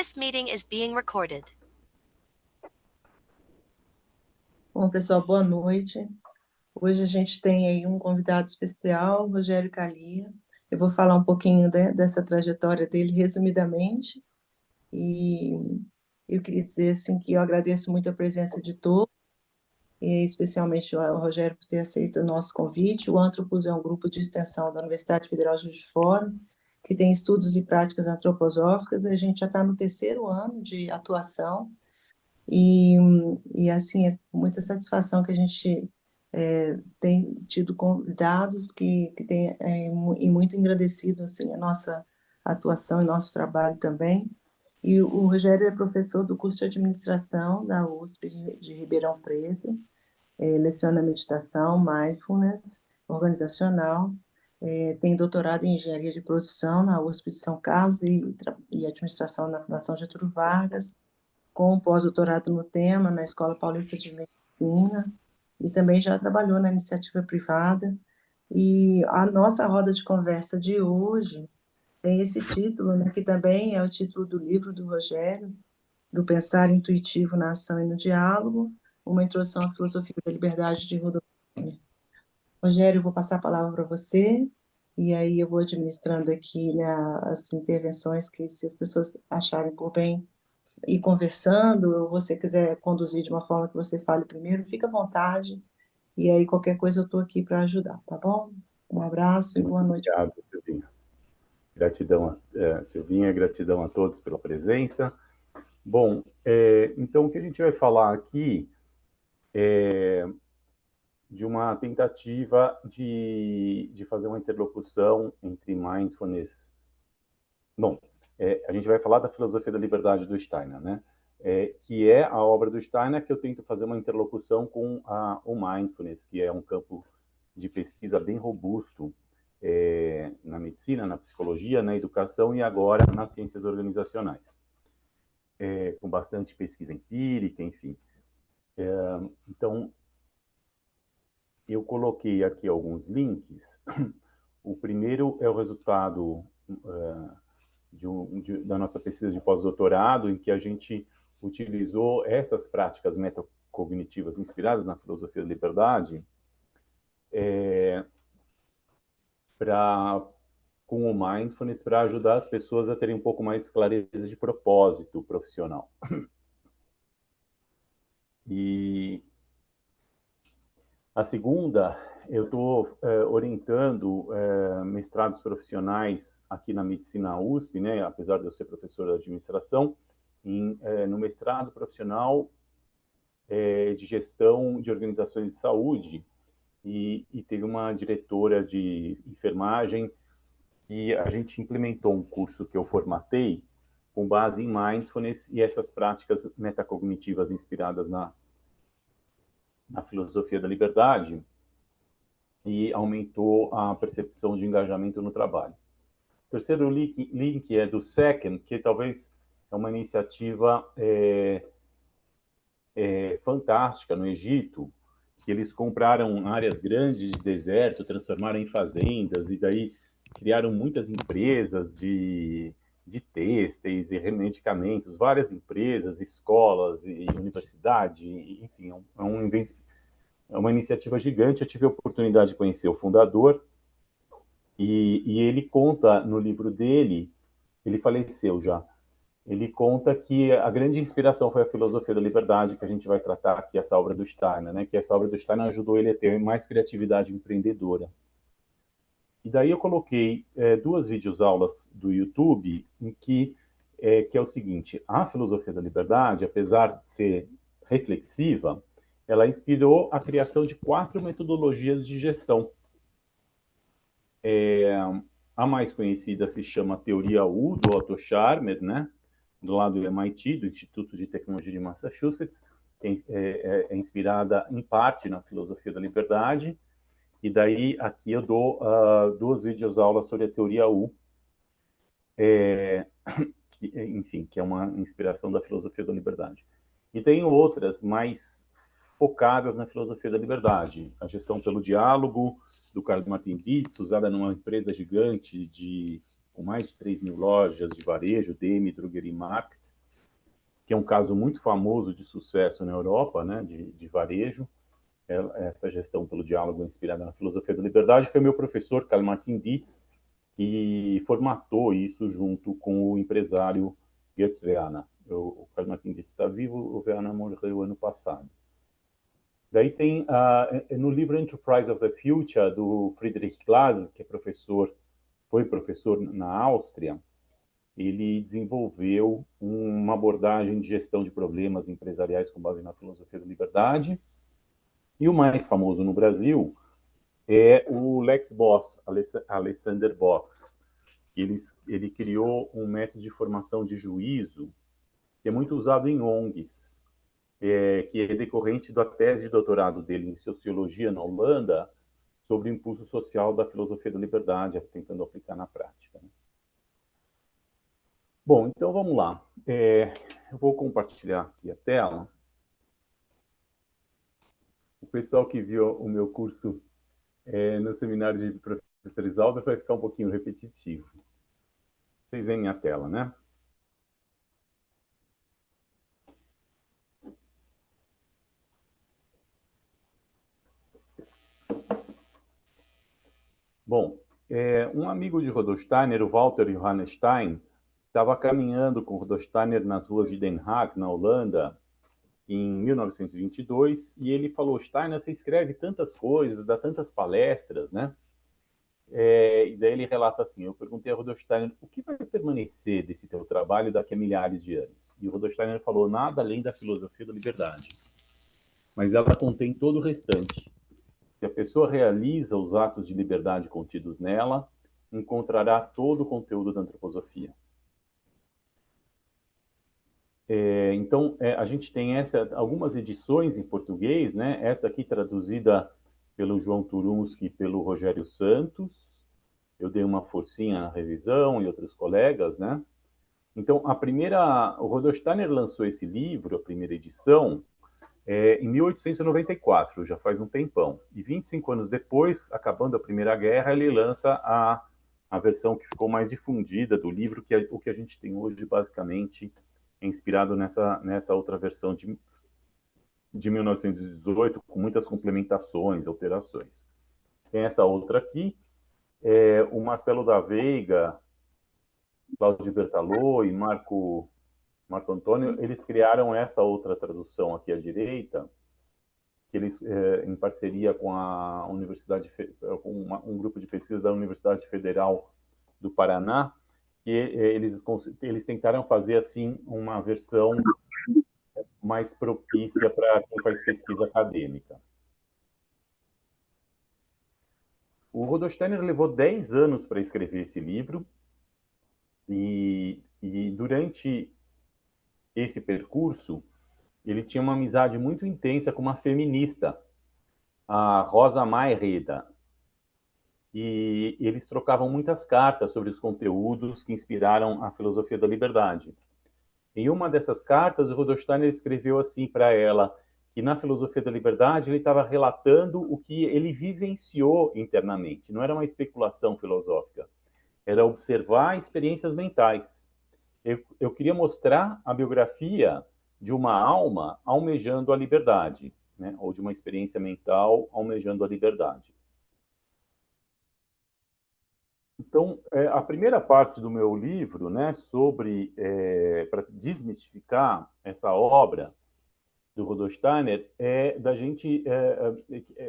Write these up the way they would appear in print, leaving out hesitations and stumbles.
This meeting is being recorded. Bom, pessoal, boa noite. Hoje a gente tem aí um convidado especial, Rogério Kaliya. Eu vou falar um pouquinho dessa trajetória dele, resumidamente. E eu queria dizer assim, que eu agradeço muito a presença de todos, e especialmente ao Rogério por ter aceito o nosso convite. O Antropos é um grupo de extensão da Universidade Federal de Juiz de Fora, que tem estudos e práticas antroposóficas. A gente já está no terceiro ano de atuação. E assim, é com muita satisfação que a gente tem tido convidados que têm e muito engrandecido assim, a nossa atuação e nosso trabalho também. E o Rogério é professor do curso de administração da USP de Ribeirão Preto, leciona meditação, mindfulness, organizacional, tem doutorado em engenharia de produção na USP de São Carlos e administração na Fundação Getúlio Vargas, com pós-doutorado no tema na Escola Paulista de Medicina, e também já trabalhou na iniciativa privada. E a nossa roda de conversa de hoje tem esse título, né, que também é o título do livro do Rogério, do Pensar Intuitivo na Ação e no Diálogo, uma introdução à filosofia da liberdade de Rudolf Steiner. Rogério, eu vou passar a palavra para você, e aí eu vou administrando aqui, né, as intervenções que, se as pessoas acharem por bem ir conversando, ou você quiser conduzir de uma forma que você fale primeiro, fica à vontade, e aí qualquer coisa eu estou aqui para ajudar, tá bom? Um abraço e boa noite. Obrigado, Silvinha. Gratidão, Silvinha, gratidão a todos pela presença. Bom, então o que a gente vai falar aqui é de uma tentativa de fazer uma interlocução entre mindfulness. Bom, a gente vai falar da filosofia da liberdade do Steiner, né? Que é a obra do Steiner, que eu tento fazer uma interlocução com o mindfulness, que é um campo de pesquisa bem robusto na medicina, na psicologia, na educação e agora nas ciências organizacionais, com bastante pesquisa empírica, enfim. Então, eu coloquei aqui alguns links. O primeiro é o resultado da nossa pesquisa de pós-doutorado, em que a gente utilizou essas práticas metacognitivas inspiradas na filosofia da liberdade com o mindfulness para ajudar as pessoas a terem um pouco mais clareza de propósito profissional. E a segunda, eu estou orientando mestrados profissionais aqui na Medicina USP, né, apesar de eu ser professor de administração, no mestrado profissional de gestão de organizações de saúde, e teve uma diretora de enfermagem, e a gente implementou um curso que eu formatei com base em mindfulness e essas práticas metacognitivas inspiradas na filosofia da liberdade, e aumentou a percepção de engajamento no trabalho. O terceiro link é do Second, que talvez é uma iniciativa fantástica no Egito, que eles compraram áreas grandes de deserto, transformaram em fazendas, e daí criaram muitas empresas de têxteis e medicamentos, várias empresas, escolas e universidade, enfim, é uma iniciativa gigante. Eu tive a oportunidade de conhecer o fundador, e ele conta no livro dele, ele faleceu já, ele conta que a grande inspiração foi a filosofia da liberdade, que a gente vai tratar aqui, essa obra do Steiner, né? Que essa obra do Steiner ajudou ele a ter mais criatividade empreendedora. E daí eu coloquei duas videoaulas do YouTube, em que é o seguinte: a filosofia da liberdade, apesar de ser reflexiva, ela inspirou a criação de 4 metodologias de gestão. A mais conhecida se chama Teoria U, do Otto Scharmer, né? Do lado do MIT, do Instituto de Tecnologia de Massachusetts, que é inspirada em parte na filosofia da liberdade. E daí aqui eu dou 2 videoaulas sobre a Teoria U, que é uma inspiração da filosofia da liberdade. E tem outras mais focadas na filosofia da liberdade. A gestão pelo diálogo, do Carl Martin Dietz, usada numa empresa gigante de com mais de 3.000 lojas de varejo, DM, Drogeriemarkt, que é um caso muito famoso de sucesso na Europa, né, de varejo. Essa gestão pelo diálogo inspirada na filosofia da liberdade foi meu professor, Karl Martin Dietz, que formatou isso junto com o empresário Götz Werner. O Karl Martin Dietz está vivo, o Werner morreu ano passado. Daí tem, no livro Enterprise of the Future, do Friedrich Glasser, que é foi professor na Áustria, ele desenvolveu uma abordagem de gestão de problemas empresariais com base na filosofia da liberdade. E o mais famoso no Brasil é o Lex Boss, Alexander Box. Ele criou um método de formação de juízo que é muito usado em ONGs, que é decorrente da tese de doutorado dele em Sociologia na Holanda, sobre o impulso social da filosofia da liberdade, tentando aplicar na prática. Né? Bom, então vamos lá. Eu vou compartilhar aqui a tela. O pessoal que viu o meu curso no seminário de professor Isaldo vai ficar um pouquinho repetitivo. Vocês veem a tela, né? Bom, um amigo de Rudolf Steiner, o Walter Johannes Stein, estava caminhando com Rudolf Steiner nas ruas de Den Haag, na Holanda, em 1922, e ele falou: Steiner, você escreve tantas coisas, dá tantas palestras, né? E daí ele relata assim: eu perguntei a Rudolf Steiner, o que vai permanecer desse teu trabalho daqui a milhares de anos? E o Rudolf Steiner falou: nada além da filosofia da liberdade. Mas ela contém todo o restante. Se a pessoa realiza os atos de liberdade contidos nela, encontrará todo o conteúdo da antroposofia. Então, a gente tem algumas edições em português, né? Essa aqui traduzida pelo João Turunski e pelo Rogério Santos. Eu dei uma forcinha na revisão e outros colegas, né? Então, o Rudolf Steiner lançou esse livro, a primeira edição, em 1894, já faz um tempão. E 25 anos depois, acabando a Primeira Guerra, ele lança a versão que ficou mais difundida do livro, que é o que a gente tem hoje, basicamente, inspirado nessa outra versão de 1918, com muitas complementações, alterações. Tem essa outra aqui, o Marcelo da Veiga, Cláudio Bertalô e Marco Antônio, eles criaram essa outra tradução aqui à direita, que eles, em parceria com a Universidade, com um grupo de pesquisa da Universidade Federal do Paraná, que eles tentaram fazer assim uma versão mais propícia para quem faz pesquisa acadêmica. O Rudolf Steiner levou 10 anos para escrever esse livro, e durante esse percurso, ele tinha uma amizade muito intensa com uma feminista, a Rosa Mayreda. E eles trocavam muitas cartas sobre os conteúdos que inspiraram a filosofia da liberdade. Em uma dessas cartas, o Rudolf Steiner escreveu assim para ela, que na filosofia da liberdade ele estava relatando o que ele vivenciou internamente. Não era uma especulação filosófica, era observar experiências mentais. Eu queria mostrar a biografia de uma alma almejando a liberdade, né? Ou de uma experiência mental almejando a liberdade. Então, a primeira parte do meu livro, né, para desmistificar essa obra do Rudolf Steiner, é da gente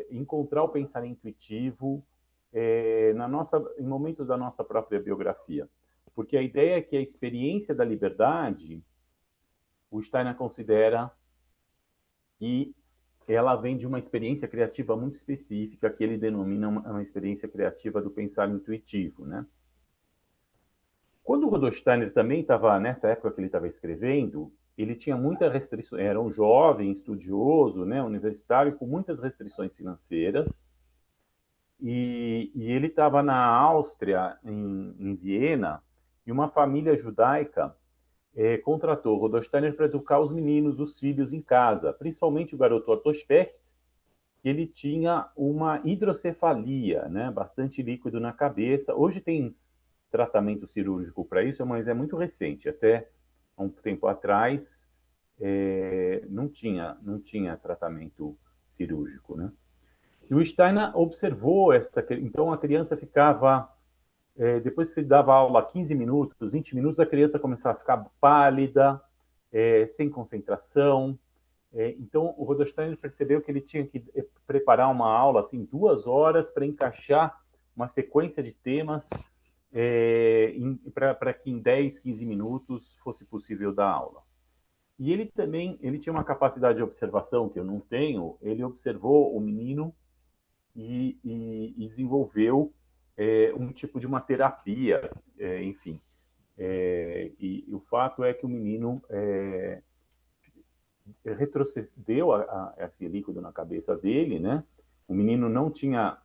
encontrar o pensamento intuitivo em momentos da nossa própria biografia. Porque a ideia é que a experiência da liberdade, o Steiner considera que ela vem de uma experiência criativa muito específica, que ele denomina uma experiência criativa do pensar intuitivo, né? Quando o Rudolf Steiner também estava, nessa época que ele estava escrevendo, ele tinha muitas restrições, era um jovem estudioso, né, universitário, com muitas restrições financeiras, e ele estava na Áustria, em Viena, e uma família judaica contratou o Rudolf Steiner para educar os meninos, os filhos em casa, principalmente o garoto Otto Specht, que ele tinha uma hidrocefalia, né, bastante líquido na cabeça. Hoje tem tratamento cirúrgico para isso, mas é muito recente. Até há um tempo atrás não tinha tratamento cirúrgico, né? E o Steiner observou então a criança ficava, depois que se dava aula 15 minutos, 20 minutos, a criança começava a ficar pálida, sem concentração. Então o Rudolf Steiner percebeu que ele tinha que preparar uma aula assim 2 horas para encaixar uma sequência de temas para que em 10, 15 minutos fosse possível dar aula. E ele tinha uma capacidade de observação que eu não tenho. Ele observou o menino e desenvolveu um tipo de uma terapia, enfim. E o fato é que o menino retrocedeu esse líquido na cabeça dele, né? O menino não tinha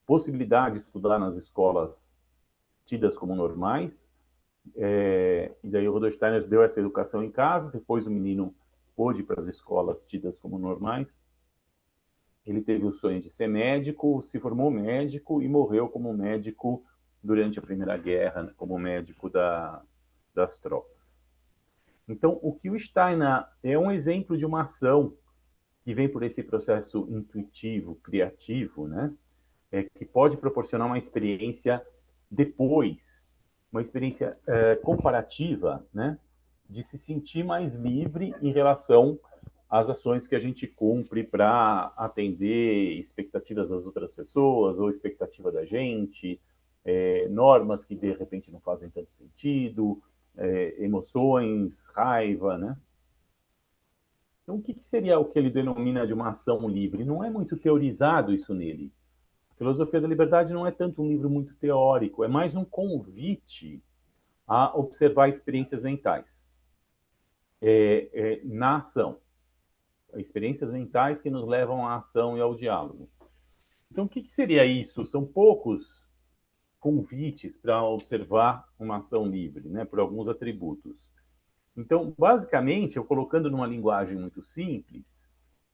possibilidade de estudar nas escolas tidas como normais, e daí o Rudolf Steiner deu essa educação em casa, depois o menino pôde ir para as escolas tidas como normais. Ele teve o sonho de ser médico, se formou médico e morreu como médico durante a Primeira Guerra, né, como médico das tropas. Então, o que o Steiner é um exemplo de uma ação que vem por esse processo intuitivo, criativo, né? Que pode proporcionar uma experiência depois, uma experiência comparativa, né? De se sentir mais livre em relação às ações que a gente cumpre para atender expectativas das outras pessoas ou expectativa da gente, normas que de repente não fazem tanto sentido, emoções, raiva, né? Então, o que seria o que ele denomina de uma ação livre? Não é muito teorizado isso nele. A Filosofia da Liberdade não é tanto um livro muito teórico, é mais um convite a observar experiências mentais na ação. Experiências mentais que nos levam à ação e ao diálogo. Então, o que seria isso? São poucos convites para observar uma ação livre, né, por alguns atributos. Então, basicamente, eu colocando numa linguagem muito simples,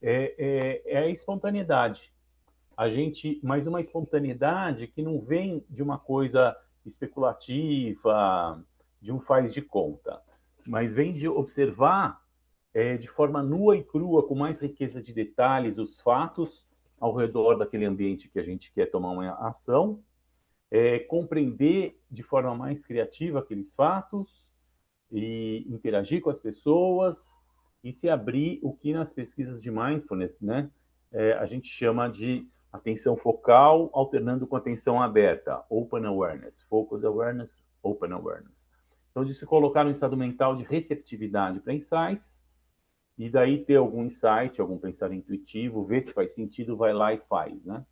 é a espontaneidade. Mas uma espontaneidade que não vem de uma coisa especulativa, de um faz de conta, mas vem de observar de forma nua e crua, com mais riqueza de detalhes, os fatos ao redor daquele ambiente que a gente quer tomar uma ação, compreender de forma mais criativa aqueles fatos e interagir com as pessoas e se abrir o que nas pesquisas de mindfulness, né, a gente chama de atenção focal alternando com atenção aberta, open awareness, focus awareness, open awareness. Então, de se colocar no estado mental de receptividade para insights, e daí ter algum insight, algum pensar intuitivo, ver se faz sentido, vai lá e faz, né?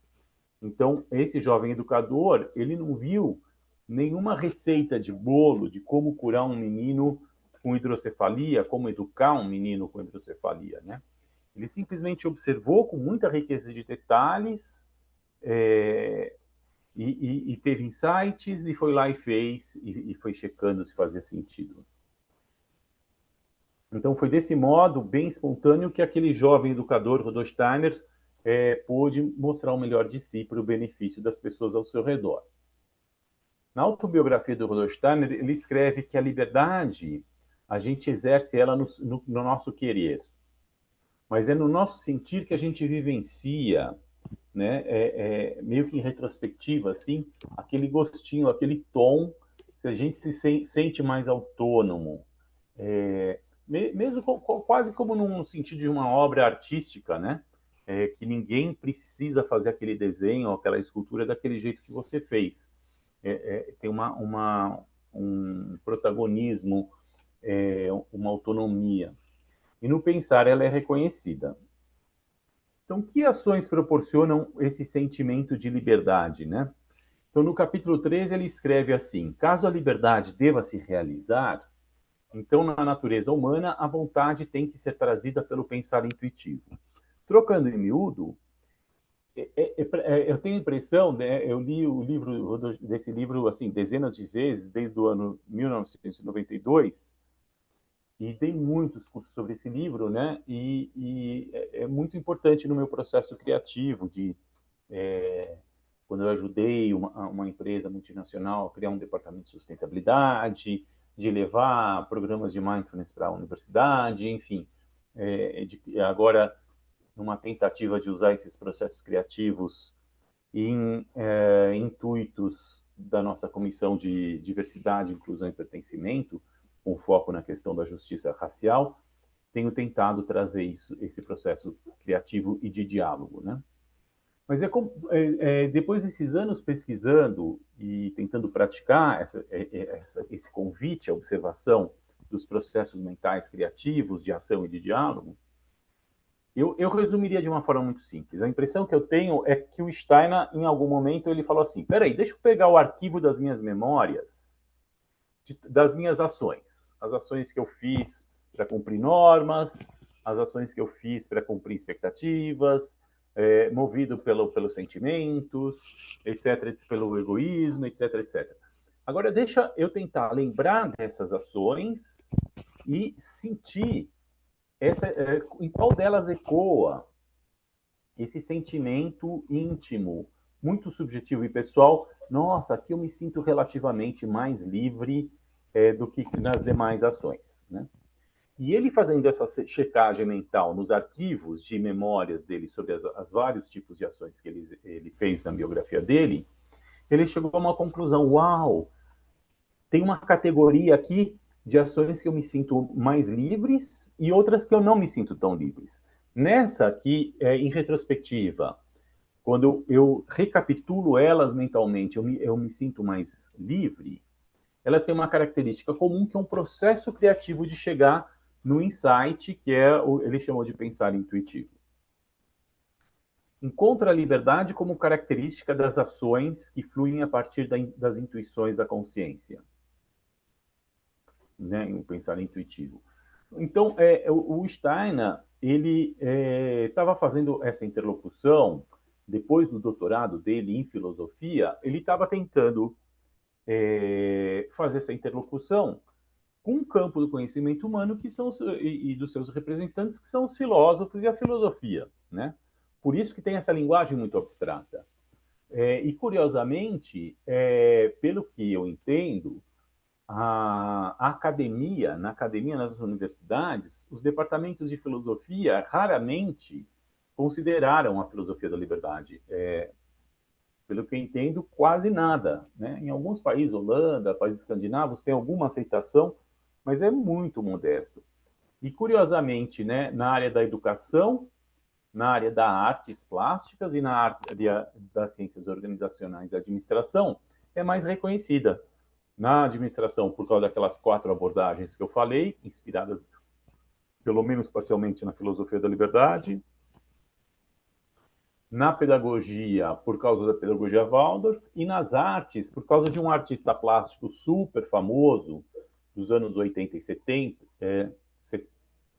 Então, esse jovem educador, ele não viu nenhuma receita de bolo de como curar um menino com hidrocefalia, como educar um menino com hidrocefalia, né? Ele simplesmente observou com muita riqueza de detalhes e teve insights e foi lá e fez e foi checando se fazia sentido. Então, foi desse modo, bem espontâneo, que aquele jovem educador, Rudolf Steiner, pôde mostrar o melhor de si para o benefício das pessoas ao seu redor. Na autobiografia do Rudolf Steiner, ele escreve que a liberdade, a gente exerce ela no nosso querer, mas é no nosso sentir que a gente vivencia, né? Meio que em retrospectiva, assim, aquele gostinho, aquele tom, se a gente se sente mais autônomo, mesmo quase como num sentido de uma obra artística, né? Que ninguém precisa fazer aquele desenho, aquela escultura daquele jeito que você fez. Tem um protagonismo, uma autonomia. E no pensar ela é reconhecida. Então, que ações proporcionam esse sentimento de liberdade, né? Então, no capítulo 13, ele escreve assim: caso a liberdade deva se realizar, então, na natureza humana, a vontade tem que ser trazida pelo pensar intuitivo. Trocando em miúdo, eu tenho a impressão, né, eu li desse livro assim dezenas de vezes, desde o ano 1992, e dei muitos cursos sobre esse livro, né? E é muito importante no meu processo criativo de quando eu ajudei uma empresa multinacional a criar um departamento de sustentabilidade, de levar programas de mindfulness para a universidade, enfim. Agora, numa tentativa de usar esses processos criativos em intuitos da nossa Comissão de Diversidade, Inclusão e Pertencimento, com foco na questão da justiça racial, tenho tentado trazer esse processo criativo e de diálogo, né? Mas depois desses anos pesquisando e tentando praticar esse convite à observação dos processos mentais criativos, de ação e de diálogo, eu resumiria de uma forma muito simples. A impressão que eu tenho é que o Steiner, em algum momento, ele falou assim, peraí, deixa eu pegar o arquivo das minhas memórias, das minhas ações. As ações que eu fiz para cumprir normas, as ações que eu fiz para cumprir expectativas, movido pelos sentimentos, etc., pelo egoísmo, etc., etc. Agora, deixa eu tentar lembrar dessas ações e sentir em qual delas ecoa esse sentimento íntimo, muito subjetivo e pessoal. Nossa, aqui eu me sinto relativamente mais livre do que nas demais ações, né? E ele fazendo essa checagem mental nos arquivos de memórias dele sobre as vários tipos de ações que ele fez na biografia dele, ele chegou a uma conclusão: uau, tem uma categoria aqui de ações que eu me sinto mais livres e outras que eu não me sinto tão livres. Nessa aqui, em retrospectiva, quando eu recapitulo elas mentalmente, eu me sinto mais livre. Elas têm uma característica comum, que é um processo criativo de chegar no insight, que ele chamou de pensar intuitivo. Encontra a liberdade como característica das ações que fluem a partir das intuições da consciência, né? O pensar intuitivo. Então, o Steiner, ele estava fazendo essa interlocução, depois do doutorado dele em filosofia, ele estava tentando fazer essa interlocução com um campo do conhecimento humano e dos seus representantes, que são os filósofos e a filosofia, né? Por isso que tem essa linguagem muito abstrata. E, curiosamente, pelo que eu entendo, na academia, nas universidades, os departamentos de filosofia raramente consideraram a filosofia da liberdade. Pelo que eu entendo, quase nada, né? Em alguns países, Holanda, países escandinavos, tem alguma aceitação, mas é muito modesto. E, curiosamente, né, na área da educação, na área das artes plásticas e na área das ciências organizacionais e administração, é mais reconhecida. Na administração, por causa daquelas 4 abordagens que eu falei, inspiradas, pelo menos parcialmente, na filosofia da liberdade. Na pedagogia, por causa da pedagogia Waldorf, e nas artes, por causa de um artista plástico super famoso dos anos 80 e 70,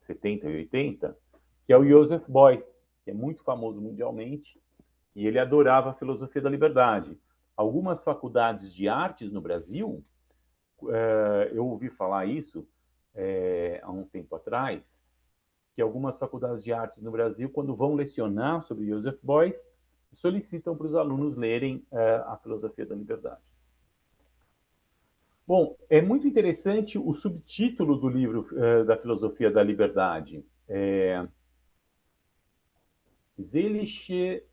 70 e 80, que é o Joseph Beuys, que é muito famoso mundialmente, e ele adorava a filosofia da liberdade. Algumas faculdades de artes no Brasil, eu ouvi falar isso há um tempo atrás, que algumas faculdades de artes no Brasil, quando vão lecionar sobre Joseph Beuys, solicitam para os alunos lerem a filosofia da liberdade. Bom, é muito interessante o subtítulo do livro da filosofia da liberdade. Seelische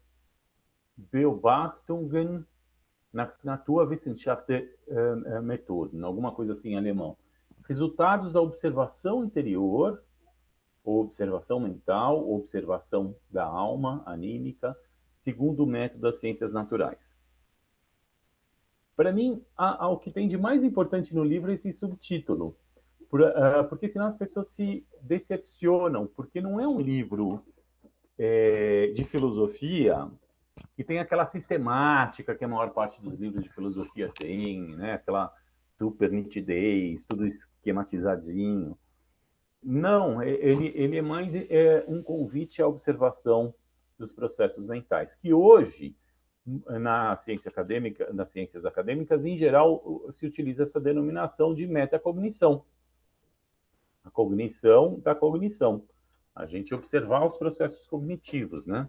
Beobachtungen nach Naturwissenschaftsmethoden, alguma coisa assim em alemão. Resultados da observação interior, ou observação mental, ou observação da alma anímica, segundo o método das ciências naturais. Para mim, o que tem de mais importante no livro é esse subtítulo, porque senão as pessoas se decepcionam, porque não é um livro de filosofia que tem aquela sistemática que a maior parte dos livros de filosofia tem, né? Aquela super nitidez, tudo esquematizadinho. Não, ele é mais um convite à observação dos processos mentais, que hoje, nas ciências acadêmicas, em geral, se utiliza essa denominação de metacognição. A cognição da cognição. A gente observar os processos cognitivos, né?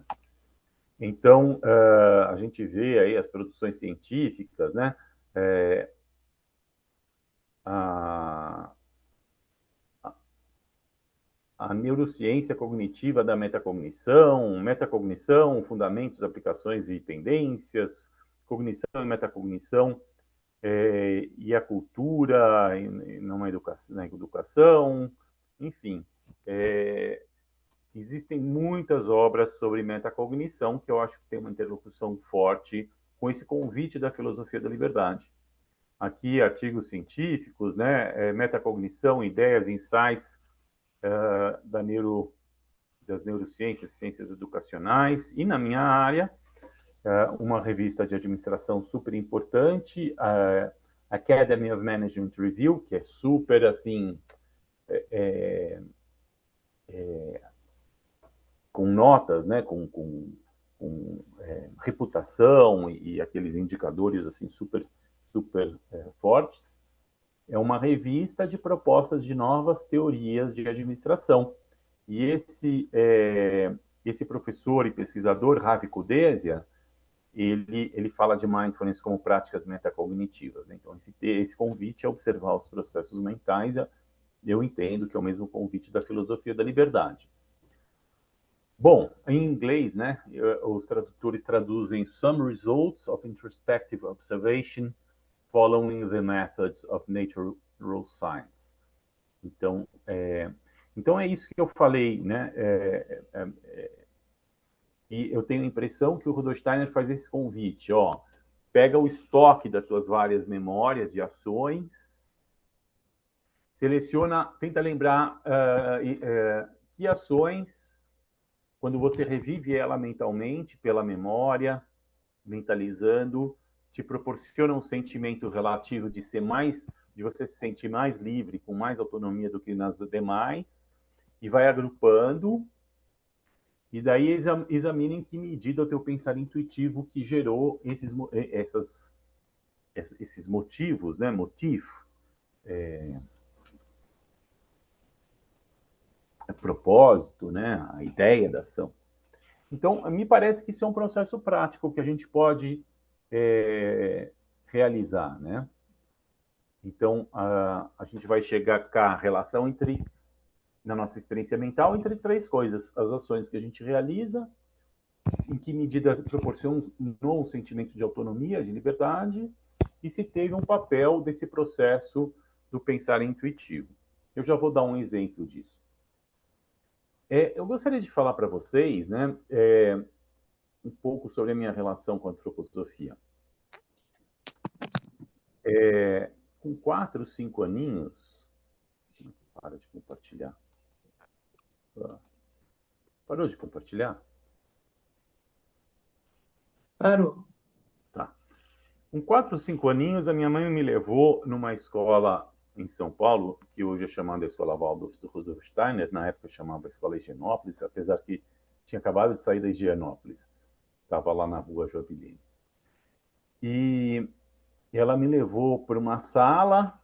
Então, a gente vê aí as produções científicas, né? A, a neurociência cognitiva da metacognição, fundamentos, aplicações e tendências, cognição e metacognição, e a cultura na educação, enfim. Existem muitas obras sobre metacognição que eu acho que tem uma interlocução forte com esse convite da filosofia da liberdade. Aqui, artigos científicos, né, metacognição, ideias, insights das neurociências, ciências educacionais, e na minha área, uma revista de administração super importante, a Academy of Management Review, que é super, assim, com notas, né, com reputação e aqueles indicadores assim super fortes. É uma revista de propostas de novas teorias de administração. E esse professor e pesquisador, Ravi Kudesia, ele fala de mindfulness como práticas metacognitivas, né? Então, esse convite a observar os processos mentais, eu entendo que é o mesmo convite da filosofia da liberdade. Bom, em inglês, né, os tradutores traduzem Some Results of Introspective Observation Following the Methods of Natural Science. Então, é isso que eu falei, né? E eu tenho a impressão que o Rudolf Steiner faz esse convite, ó, pega o estoque das tuas várias memórias de ações, seleciona, tenta lembrar que ações, quando você revive ela mentalmente, pela memória, mentalizando, te proporciona um sentimento relativo de você se sentir mais livre, com mais autonomia do que nas demais, e vai agrupando, e daí examina em que medida o teu pensar intuitivo que gerou esses motivos, né? Propósito, né? A ideia da ação. Então, me parece que isso é um processo prático que a gente pode realizar, né? Então, a gente vai chegar com a relação na nossa experiência mental, entre três coisas: as ações que a gente realiza, em que medida proporcionam um sentimento de autonomia, de liberdade, e se teve um papel desse processo do pensar intuitivo. Eu já vou dar um exemplo disso. Eu gostaria de falar para vocês, né, um pouco sobre a minha relação com a antroposofia. Com 4, 5 aninhos... Para de compartilhar. Parou de compartilhar? Parou. Tá. Com 4, 5 aninhos, a minha mãe me levou numa escola em São Paulo, que hoje é chamada Escola Waldorf do Rudolf Steiner, na época chamava Escola Higienópolis, apesar que tinha acabado de sair da Higienópolis. Estava lá na rua Jovilene. E ela me levou para uma sala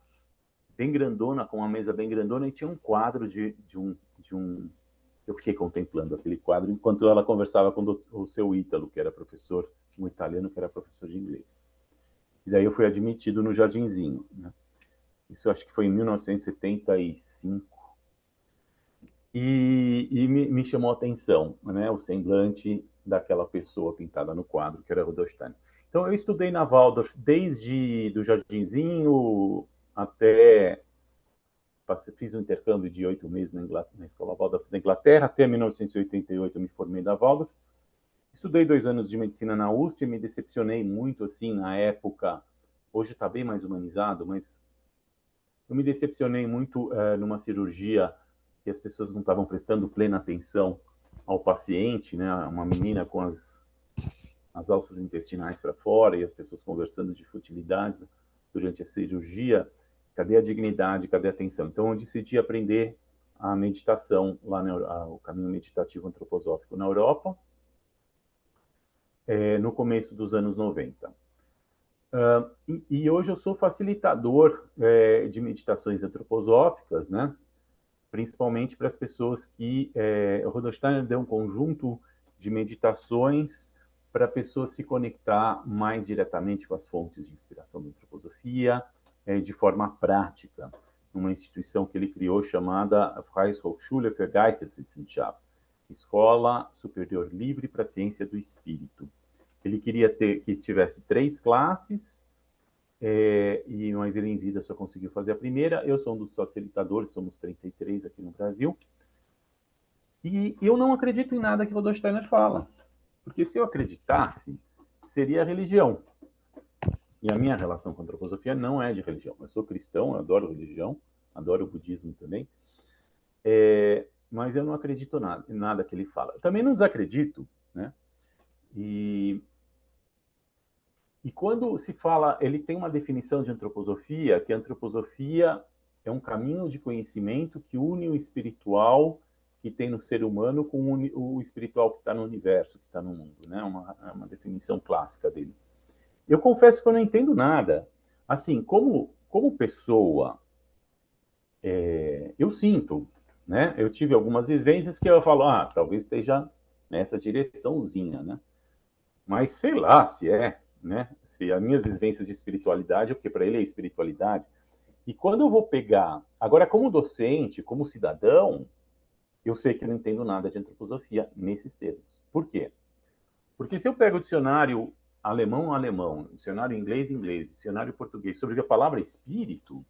bem grandona, com uma mesa bem grandona, e tinha um quadro de um... Eu fiquei contemplando aquele quadro enquanto ela conversava com o seu Ítalo, que era professor, um italiano que era professor de inglês. E daí eu fui admitido no Jardinzinho, né? Isso acho que foi em 1975. E me chamou a atenção, né, o semblante daquela pessoa pintada no quadro, que era Rudolf Steiner. Então, eu estudei na Waldorf desde do Jardinzinho até... Fiz um intercâmbio de 8 meses na Escola Waldorf da Inglaterra, até 1988 eu me formei da Waldorf. Estudei 2 anos de medicina na USP, me decepcionei muito, assim, na época. Hoje está bem mais humanizado, mas eu me decepcionei muito numa cirurgia que as pessoas não estavam prestando plena atenção ao paciente, né? Uma menina com as alças intestinais para fora e as pessoas conversando de futilidades durante a cirurgia. Cadê a dignidade, cadê a atenção? Então, eu decidi aprender a meditação, o caminho meditativo antroposófico na Europa, no começo dos anos 90. E hoje eu sou facilitador de meditações antroposóficas, né? Principalmente para as pessoas que... o Rudolf Steiner deu um conjunto de meditações para a pessoa se conectar mais diretamente com as fontes de inspiração da antroposofia, de forma prática, numa instituição que ele criou chamada Freihochschule für Geisteswissenschaft, Escola Superior Livre para a Ciência do Espírito. Ele queria que tivesse 3 classes, mas ele em vida só conseguiu fazer a primeira. Eu sou um dos facilitadores, somos 33 aqui no Brasil, e eu não acredito em nada que Rudolf Steiner fala, porque se eu acreditasse, seria religião. E a minha relação com a antroposofia não é de religião. Eu sou cristão, eu adoro religião, adoro o budismo também, mas eu não acredito em nada que ele fala. Eu também não desacredito, né? E quando se fala, ele tem uma definição de antroposofia, que a antroposofia é um caminho de conhecimento que une o espiritual que tem no ser humano com o espiritual que está no universo, que está no mundo, né? Uma definição clássica dele. Eu confesso que eu não entendo nada. Assim, como pessoa, eu sinto, né? Eu tive algumas vivências que eu falo, talvez esteja nessa direçãozinha, né? Mas sei lá se né? Se as minhas vivências de espiritualidade, porque para ele é espiritualidade. E quando eu vou pegar... Agora, como docente, como cidadão, eu sei que eu não entendo nada de antroposofia nesses termos. Por quê? Porque se eu pego o dicionário alemão, dicionário inglês, dicionário português, sobre a palavra espírito,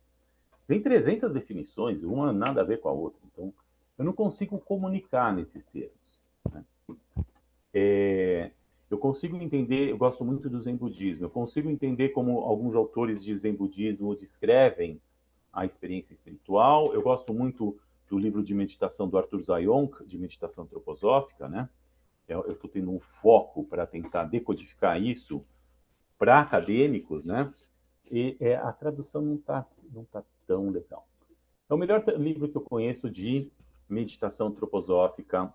tem 300 definições, uma nada a ver com a outra. Então, eu não consigo comunicar nesses termos, né? Eu consigo entender, eu gosto muito do Zen budismo, eu consigo entender como alguns autores de Zen budismo descrevem a experiência espiritual. Eu gosto muito do livro de meditação do Arthur Zayonk, de meditação antroposófica, né? Eu estou tendo um foco para tentar decodificar isso para acadêmicos, né? E a tradução não tá tão legal. É o melhor livro que eu conheço de meditação antroposófica,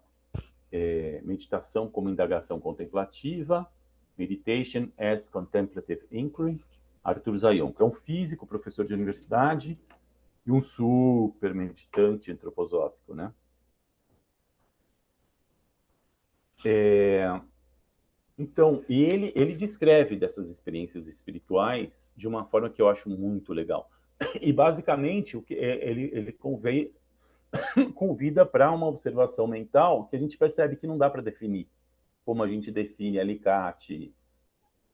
meditação como indagação contemplativa, Meditation as Contemplative Inquiry, Arthur Zayonk. É um físico, professor de universidade e um super meditante antroposófico, né? Então, e ele descreve dessas experiências espirituais de uma forma que eu acho muito legal. E, basicamente, ele convida para uma observação mental que a gente percebe que não dá para definir, como a gente define alicate,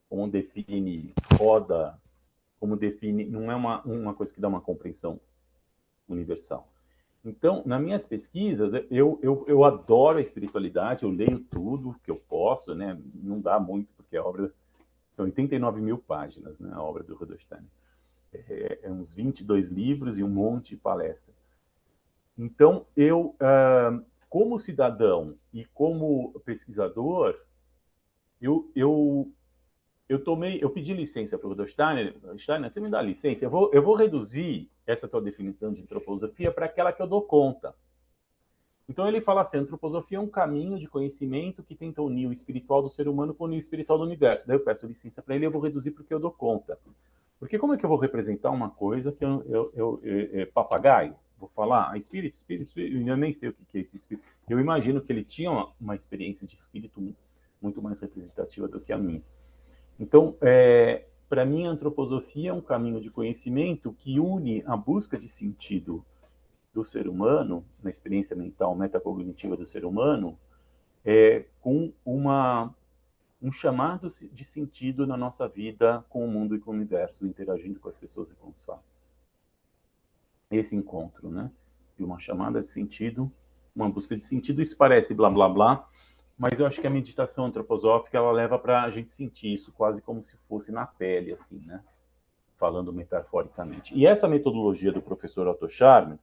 como define roda, como define... Não é uma coisa que dá uma compreensão universal. Então, nas minhas pesquisas, eu adoro a espiritualidade, eu leio tudo que eu posso, né? Não dá muito, porque a obra são 89 mil páginas, né? A obra do Rudolf Steiner. Uns 22 livros e um monte de palestras. Então, como cidadão e como pesquisador, eu pedi licença para o Rudolf Steiner. Steiner, você me dá licença? Eu vou reduzir essa tua definição de antroposofia para aquela que eu dou conta. Então ele fala assim, a antroposofia é um caminho de conhecimento que tenta unir o espiritual do ser humano com o espiritual do universo. Daí eu peço licença para ele e eu vou reduzir porque eu dou conta. Porque como é que eu vou representar uma coisa que papagaio? Vou falar, espírito, eu nem sei o que é esse espírito. Eu imagino que ele tinha uma experiência de espírito muito mais representativa do que a minha. Então, para mim, a antroposofia é um caminho de conhecimento que une a busca de sentido do ser humano, na experiência mental metacognitiva do ser humano, com um chamado de sentido na nossa vida com o mundo e com o universo, interagindo com as pessoas e com os fatos. Esse encontro, né? De uma chamada de sentido, uma busca de sentido, isso parece blá, blá, blá, mas eu acho que a meditação antroposófica, ela leva para a gente sentir isso quase como se fosse na pele, assim, né? Falando metaforicamente. E essa metodologia do professor Otto Scharmer,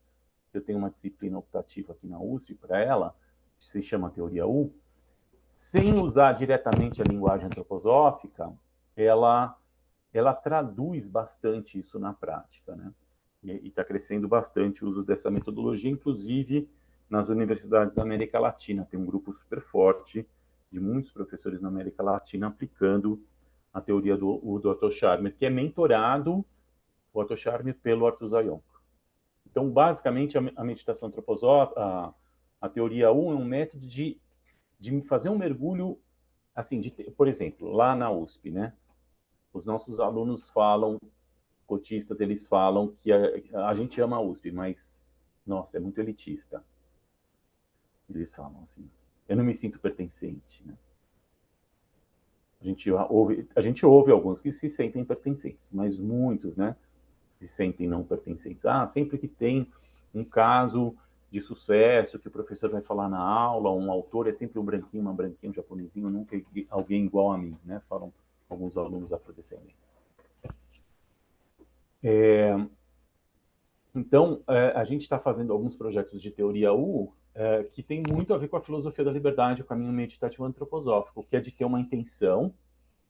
eu tenho uma disciplina optativa aqui na USP para ela, que se chama Teoria U, sem usar diretamente a linguagem antroposófica, ela traduz bastante isso na prática, né? E está crescendo bastante o uso dessa metodologia, inclusive nas universidades da América Latina. Tem um grupo super forte de muitos professores na América Latina aplicando a teoria do Otto Scharmer, que é mentorado, o Otto Scharmer, pelo Arthur Zayonk. Então, basicamente, a meditação antroposófica, a teoria 1 é um método de fazer um mergulho assim, por exemplo, lá na USP, né? Os nossos alunos falam, cotistas, eles falam que a gente ama a USP, mas, nossa, é muito elitista. Eles falam assim, eu não me sinto pertencente, né? A gente ouve alguns que se sentem pertencentes, mas muitos, né, se sentem não pertencentes. Ah, sempre que tem um caso de sucesso que o professor vai falar na aula, um autor é sempre um branquinho, uma branquinha, um japonesinho, nunca alguém igual a mim, né? Falam alguns alunos afrodescendentes. Então, a gente está fazendo alguns projetos de teoria U que tem muito a ver com a filosofia da liberdade, o caminho meditativo antroposófico, que é de ter uma intenção.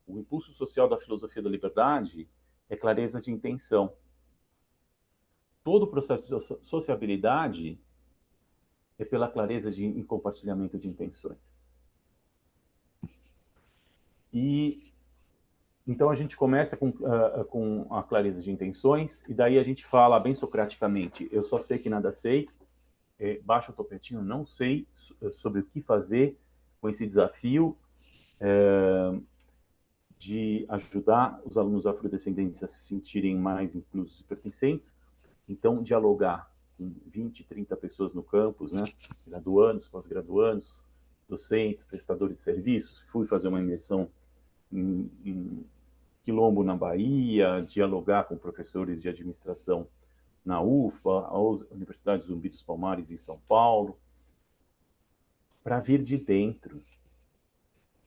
O impulso social da filosofia da liberdade é clareza de intenção. Todo o processo de sociabilidade é pela clareza em compartilhamento de intenções. E então a gente começa com a clareza de intenções, e daí a gente fala bem socraticamente, eu só sei que nada sei, baixa o topetinho, não sei sobre o que fazer com esse desafio de ajudar os alunos afrodescendentes a se sentirem mais inclusos e pertencentes. Então, dialogar com 20, 30 pessoas no campus, né? Graduandos, pós-graduandos, docentes, prestadores de serviços. Fui fazer uma imersão em Quilombo, na Bahia, dialogar com professores de administração na UFBA, a Universidade Zumbi dos Palmares, em São Paulo, para vir de dentro.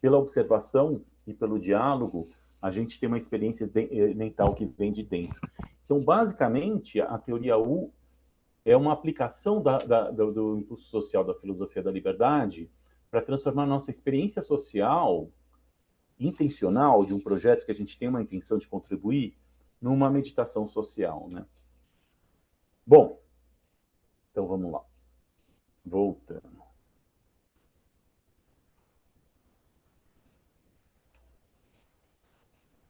Pela observação e pelo diálogo, a gente tem uma experiência mental que vem de dentro. Então, basicamente, a teoria U é uma aplicação do impulso social da filosofia da liberdade para transformar nossa experiência social intencional de um projeto que a gente tem uma intenção de contribuir numa meditação social, né? Bom, então vamos lá. Voltando.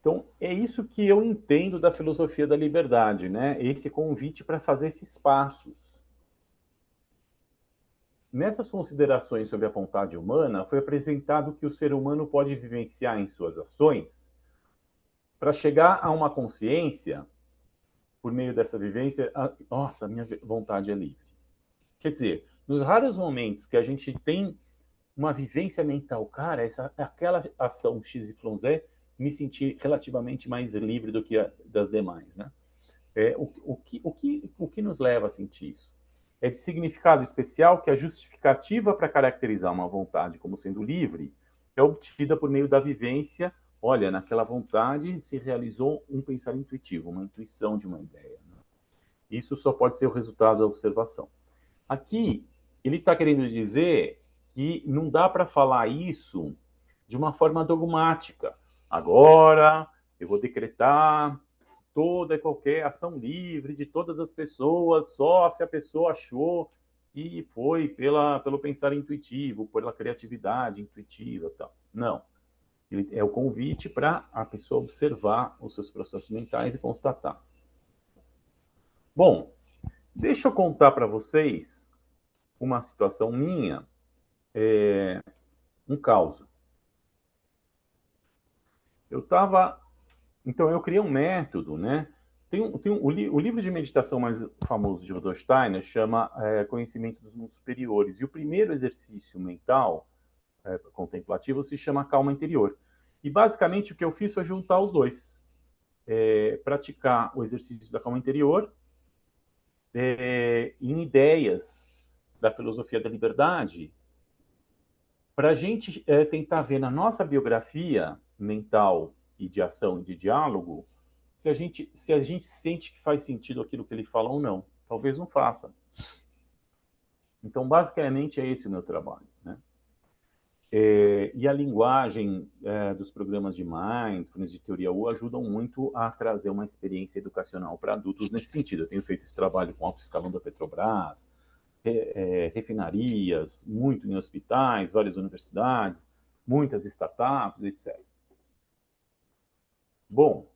Então, é isso que eu entendo da filosofia da liberdade, né? Esse convite para fazer esses passos. Nessas considerações sobre a vontade humana, foi apresentado que o ser humano pode vivenciar em suas ações para chegar a uma consciência, por meio dessa vivência, nossa, minha vontade é livre. Quer dizer, nos raros momentos que a gente tem uma vivência mental, cara, aquela ação XYZ, me sentir relativamente mais livre do que das demais, né? O que nos leva a sentir isso? É de significado especial que a justificativa para caracterizar uma vontade como sendo livre é obtida por meio da vivência. Olha, naquela vontade se realizou um pensar intuitivo, uma intuição de uma ideia. Né? Isso só pode ser o resultado da observação. Aqui, ele está querendo dizer que não dá para falar isso de uma forma dogmática. Agora, eu vou decretar toda e qualquer ação livre de todas as pessoas, só se a pessoa achou que foi pelo pensar intuitivo, pela criatividade intuitiva. Tal. Não. Ele é o convite para a pessoa observar os seus processos mentais e constatar. Bom, deixa eu contar para vocês uma situação minha, um caso. Então, eu criei um método, né? O livro de meditação mais famoso de Rudolf Steiner chama Conhecimento dos Mundos Superiores. E o primeiro exercício mental contemplativo se chama Calma Interior. E, basicamente, o que eu fiz foi juntar os dois. Praticar o exercício da calma interior em ideias da filosofia da liberdade, para a gente tentar ver na nossa biografia mental e de ação e de diálogo se a gente sente que faz sentido aquilo que ele fala ou não. Talvez não faça. Então, basicamente, é esse o meu trabalho. Né? E a linguagem dos programas de mindfulness, de teoria U, ajudam muito a trazer uma experiência educacional para adultos nesse sentido. Eu tenho feito esse trabalho com alto escalão da Petrobras, refinarias, muito em hospitais, várias universidades, muitas startups, etc. Bom,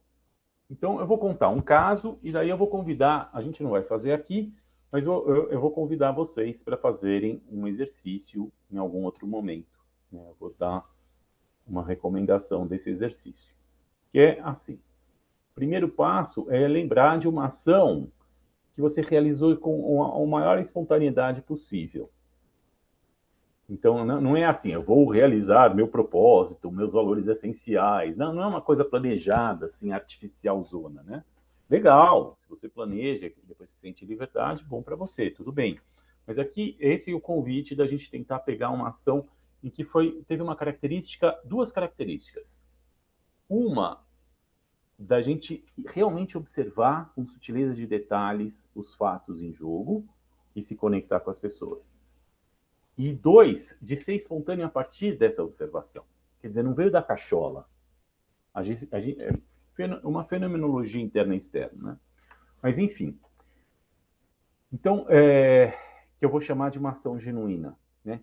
então eu vou contar um caso e daí eu vou convidar, a gente não vai fazer aqui, mas eu vou convidar vocês para fazerem um exercício em algum outro momento. Eu vou dar uma recomendação desse exercício, que é assim. O primeiro passo é lembrar de uma ação que você realizou com a maior espontaneidade possível. Então, não é assim, eu vou realizar meu propósito, meus valores essenciais. Não é uma coisa planejada, assim, artificial zona, né? Legal, se você planeja, depois se sente liberdade, bom para você, tudo bem. Mas aqui, esse é o convite da gente tentar pegar uma ação em que teve uma característica, duas características. Uma, da gente realmente observar com sutileza de detalhes os fatos em jogo e se conectar com as pessoas. E dois, de ser espontâneo a partir dessa observação. Quer dizer, não veio da cachola. É uma fenomenologia interna e externa, né? Mas, enfim. Então, que eu vou chamar de uma ação genuína, né?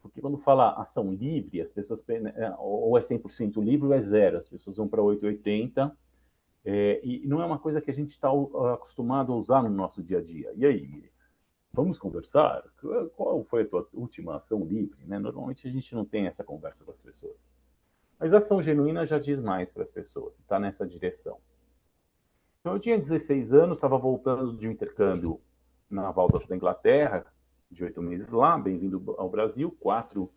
Porque quando fala ação livre, as pessoas ou é 100% livre ou é zero. As pessoas vão para 880, e não é uma coisa que a gente está acostumado a usar no nosso dia a dia. E aí, vamos conversar? Qual foi a tua última ação livre? Né? Normalmente a gente não tem essa conversa com as pessoas. Mas a ação genuína já diz mais para as pessoas, está nessa direção. Então, eu tinha 16 anos, estava voltando de um intercâmbio na Waldorf da Inglaterra, de 8 meses lá, bem-vindo ao Brasil, 4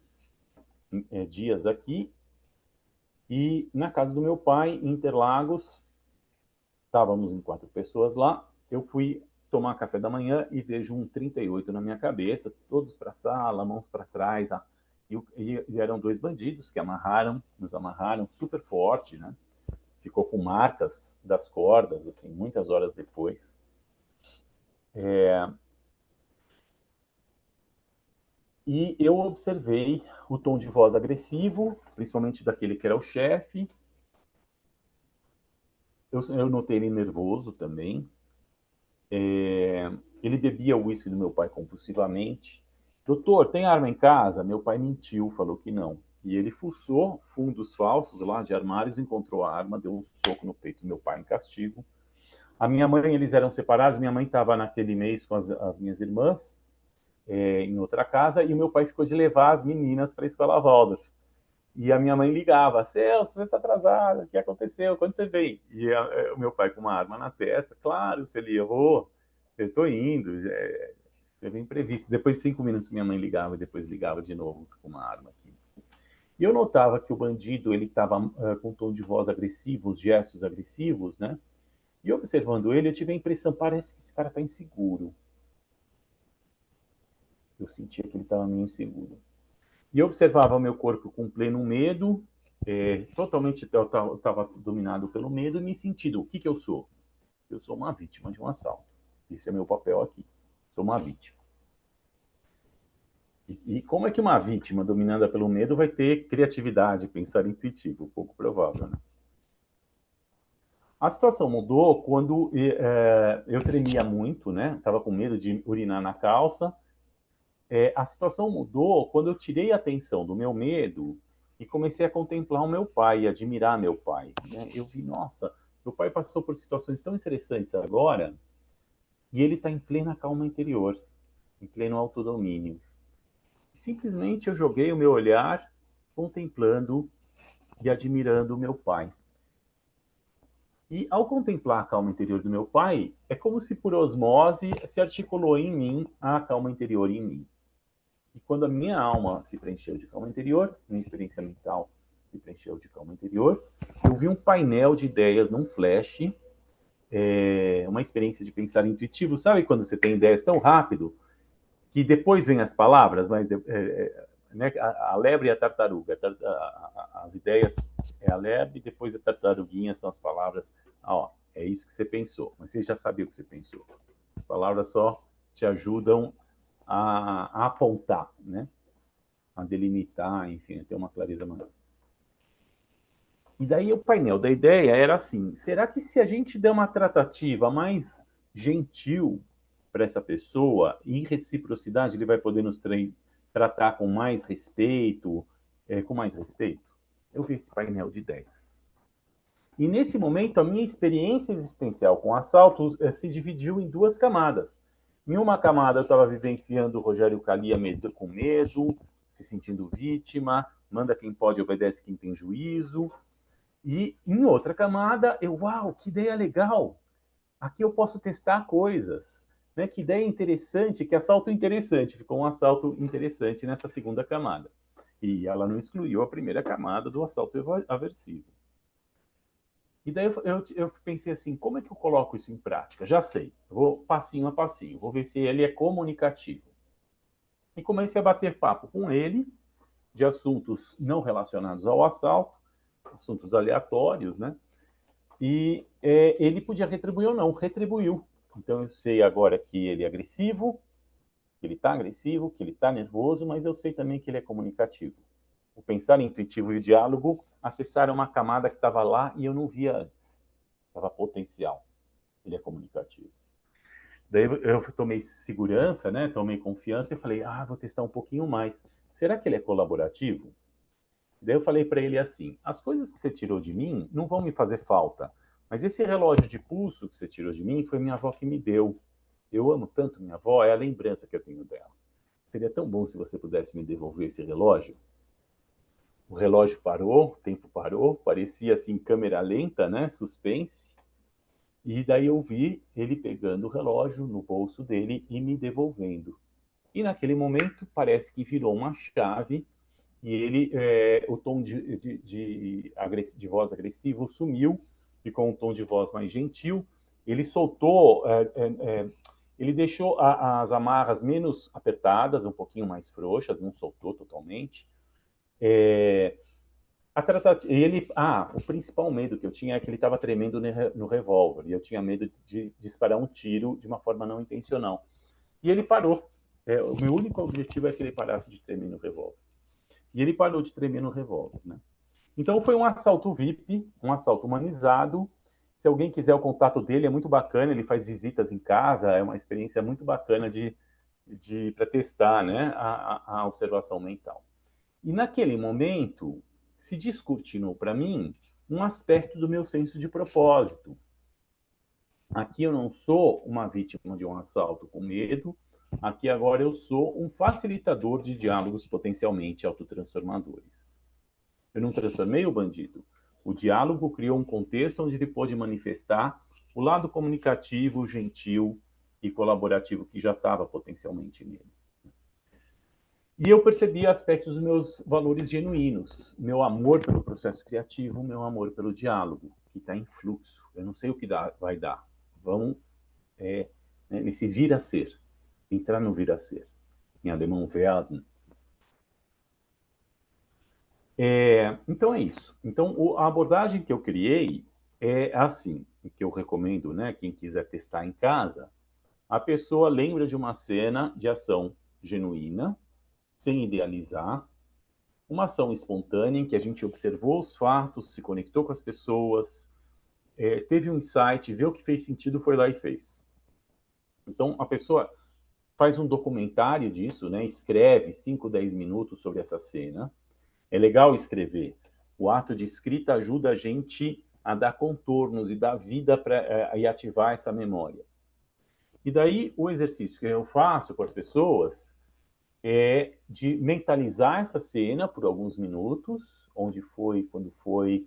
dias aqui. E na casa do meu pai, em Interlagos, estávamos em 4 pessoas lá, eu fui tomar café da manhã e vejo um 38 na minha cabeça, todos para a sala, mãos para trás. E eram 2 bandidos que nos amarraram super forte, né? Ficou com marcas das cordas, assim, muitas horas depois. E eu observei o tom de voz agressivo, principalmente daquele que era o chefe. Eu notei ele nervoso também. Ele bebia o uísque do meu pai compulsivamente. Doutor, tem arma em casa? Meu pai mentiu, falou que não. E ele fuçou fundos falsos lá de armários, encontrou a arma, deu um soco no peito do meu pai em castigo. A minha mãe, eles eram separados, minha mãe estava naquele mês com as minhas irmãs, em outra casa, e o meu pai ficou de levar as meninas para a escola Waldorf. E a minha mãe ligava, Celso, você está atrasado, o que aconteceu? Quando você vem? E o meu pai com uma arma na testa, claro, se ele errou, eu estou indo, teve imprevisto. Depois de 5 minutos minha mãe ligava e depois ligava de novo com uma arma aqui. E eu notava que o bandido, ele estava com um tom de voz agressivo, gestos agressivos, né? E observando ele, eu tive a impressão, parece que esse cara está inseguro. Eu sentia que ele estava meio inseguro. E eu observava o meu corpo com pleno medo, totalmente, eu estava dominado pelo medo e me sentindo, o que eu sou? Eu sou uma vítima de um assalto. Esse é meu papel aqui. Sou uma vítima. E como é que uma vítima dominada pelo medo vai ter criatividade, pensar intuitivo? Pouco provável, né? A situação mudou quando eu tremia muito, né? Estava com medo de urinar na calça. A situação mudou quando eu tirei a atenção do meu medo e comecei a contemplar o meu pai, admirar meu pai, né? Eu vi, nossa, meu pai passou por situações tão interessantes agora e ele está em plena calma interior, em pleno autodomínio. Simplesmente eu joguei o meu olhar contemplando e admirando o meu pai. E ao contemplar a calma interior do meu pai, é como se por osmose se articulou em mim a calma interior em mim. E quando a minha alma se preencheu de calma interior, minha experiência mental se preencheu de calma interior, eu vi um painel de ideias num flash, uma experiência de pensar intuitivo. Sabe quando você tem ideias tão rápido que depois vem as palavras, mas né, a lebre e a tartaruga. As ideias é a lebre, depois a tartaruguinha são as palavras. É isso que você pensou, mas você já sabia o que você pensou. As palavras só te ajudam a apontar, né? A delimitar, enfim, a ter uma clareza maior. E daí o painel da ideia era assim, será que se a gente der uma tratativa mais gentil para essa pessoa, em reciprocidade, ele vai poder nos tratar com mais respeito, com mais respeito? Eu vi esse painel de ideias. E nesse momento, a minha experiência existencial com assaltos se dividiu em 2 camadas. Em uma camada, eu estava vivenciando o Rogério Kaliya com medo, se sentindo vítima, manda quem pode, obedece quem tem juízo. E em outra camada, uau, que ideia legal! Aqui eu posso testar coisas, né? Que ideia interessante, que assalto interessante. Ficou um assalto interessante nessa segunda camada. E ela não excluiu a primeira camada do assalto aversivo. E daí eu pensei assim, como é que eu coloco isso em prática? Já sei, vou passinho a passinho, vou ver se ele é comunicativo. E comecei a bater papo com ele de assuntos não relacionados ao assalto, assuntos aleatórios, né? E ele podia retribuir ou não, retribuiu. Então eu sei agora que ele é agressivo, que ele está agressivo, que ele está nervoso, mas eu sei também que ele é comunicativo. O pensar intuitivo e o diálogo acessaram uma camada que estava lá e eu não via antes. Estava potencial. Ele é comunicativo. Daí eu tomei segurança, né? Tomei confiança e falei, vou testar um pouquinho mais. Será que ele é colaborativo? Daí eu falei para ele assim, as coisas que você tirou de mim não vão me fazer falta, mas esse relógio de pulso que você tirou de mim foi minha avó que me deu. Eu amo tanto minha avó, é a lembrança que eu tenho dela. Seria tão bom se você pudesse me devolver esse relógio. O relógio parou, o tempo parou, parecia assim câmera lenta, né? Suspense. E daí eu vi ele pegando o relógio no bolso dele e me devolvendo. E naquele momento parece que virou uma chave e ele, o tom de voz agressivo sumiu e com um tom de voz mais gentil, ele soltou, ele deixou as amarras menos apertadas, um pouquinho mais frouxas, não soltou totalmente. O principal medo que eu tinha é que ele estava tremendo no revólver, e eu tinha medo de disparar um tiro de uma forma não intencional. E ele parou. O meu único objetivo é que ele parasse de tremer no revólver. E ele parou de tremer no revólver, né? Então foi um assalto VIP, um assalto humanizado. Se alguém quiser o contato dele, é muito bacana, ele faz visitas em casa, é uma experiência muito bacana para testar, né, a observação mental. E naquele momento, se descortinou para mim um aspecto do meu senso de propósito. Aqui eu não sou uma vítima de um assalto com medo, aqui agora eu sou um facilitador de diálogos potencialmente autotransformadores. Eu não transformei o bandido. O diálogo criou um contexto onde ele pôde manifestar o lado comunicativo, gentil e colaborativo que já estava potencialmente nele. E eu percebi aspectos dos meus valores genuínos, meu amor pelo processo criativo, meu amor pelo diálogo, que está em fluxo. Eu não sei o que vai dar. Vamos nesse vir a ser, entrar no vir a ser. Em alemão, werden. Então é isso. Então a abordagem que eu criei é assim, que eu recomendo, né? Quem quiser testar em casa, a pessoa lembra de uma cena de ação genuína, sem idealizar, uma ação espontânea em que a gente observou os fatos, se conectou com as pessoas, teve um insight, viu o que fez sentido, foi lá e fez. Então, a pessoa faz um documentário disso, né? Escreve 5, 10 minutos sobre essa cena. É legal escrever. O ato de escrita ajuda a gente a dar contornos e dar vida e ativar essa memória. E daí, o exercício que eu faço com as pessoas é de mentalizar essa cena por alguns minutos, onde foi, quando foi,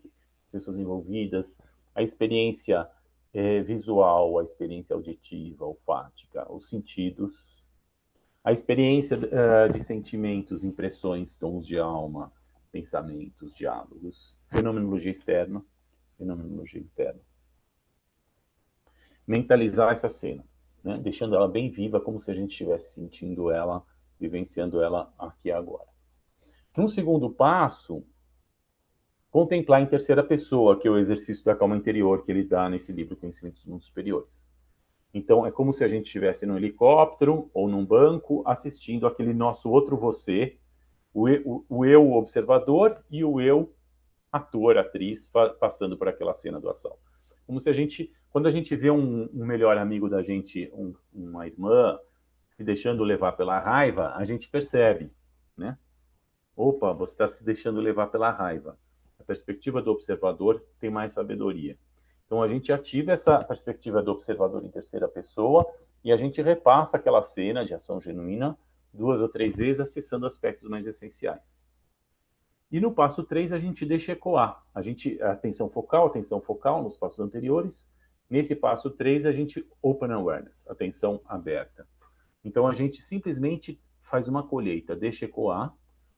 pessoas envolvidas, a experiência visual, a experiência auditiva, olfática, os sentidos, a experiência de sentimentos, impressões, tons de alma, pensamentos, diálogos, fenomenologia externa, fenomenologia interna. Mentalizar essa cena, né? Deixando ela bem viva, como se a gente estivesse sentindo ela, vivenciando ela aqui e agora. Num segundo passo, contemplar em terceira pessoa, que é o exercício da calma interior que ele dá nesse livro Conhecimentos dos Mundos Superiores. Então, é como se a gente estivesse num helicóptero ou num banco assistindo aquele nosso outro você, o eu observador e o eu ator, atriz, passando por aquela cena do assalto. Como se a gente, quando a gente vê um melhor amigo da gente, uma irmã, se deixando levar pela raiva, a gente percebe, né? Opa, você está se deixando levar pela raiva. A perspectiva do observador tem mais sabedoria. Então, a gente ativa essa perspectiva do observador em terceira pessoa e a gente repassa aquela cena de ação genuína 2 ou 3 vezes, acessando aspectos mais essenciais. E no passo 3 a gente deixa ecoar. Atenção focal nos passos anteriores. Nesse passo 3 a gente open awareness, atenção aberta. Então a gente simplesmente faz uma colheita, deixa ecoar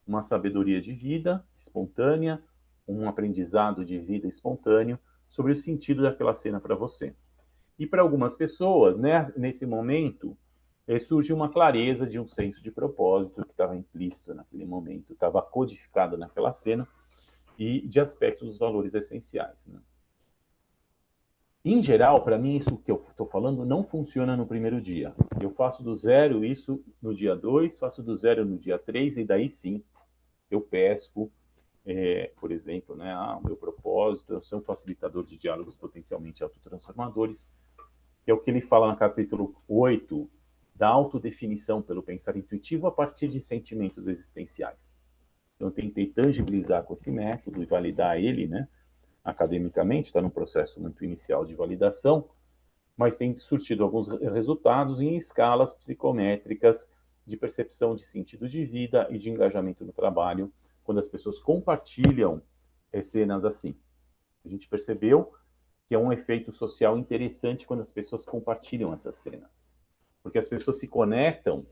uma sabedoria de vida espontânea, um aprendizado de vida espontâneo sobre o sentido daquela cena para você. E para algumas pessoas, né, nesse momento, surge uma clareza de um senso de propósito que estava implícito naquele momento, estava codificado naquela cena, e de aspectos dos valores essenciais. Né? Em geral, para mim, isso que eu estou falando não funciona no primeiro dia. Eu faço do zero isso no dia 2, faço do zero no dia 3, e daí sim eu pesco, por exemplo, né, o meu propósito, eu sou um facilitador de diálogos potencialmente autotransformadores, que é o que ele fala no capítulo 8, da autodefinição pelo pensar intuitivo a partir de sentimentos existenciais. Então, eu tentei tangibilizar com esse método e validar ele, né, academicamente, está num processo muito inicial de validação, mas tem surtido alguns resultados em escalas psicométricas de percepção de sentido de vida e de engajamento no trabalho, quando as pessoas compartilham cenas assim. A gente percebeu que é um efeito social interessante quando as pessoas compartilham essas cenas. Porque as pessoas se conectam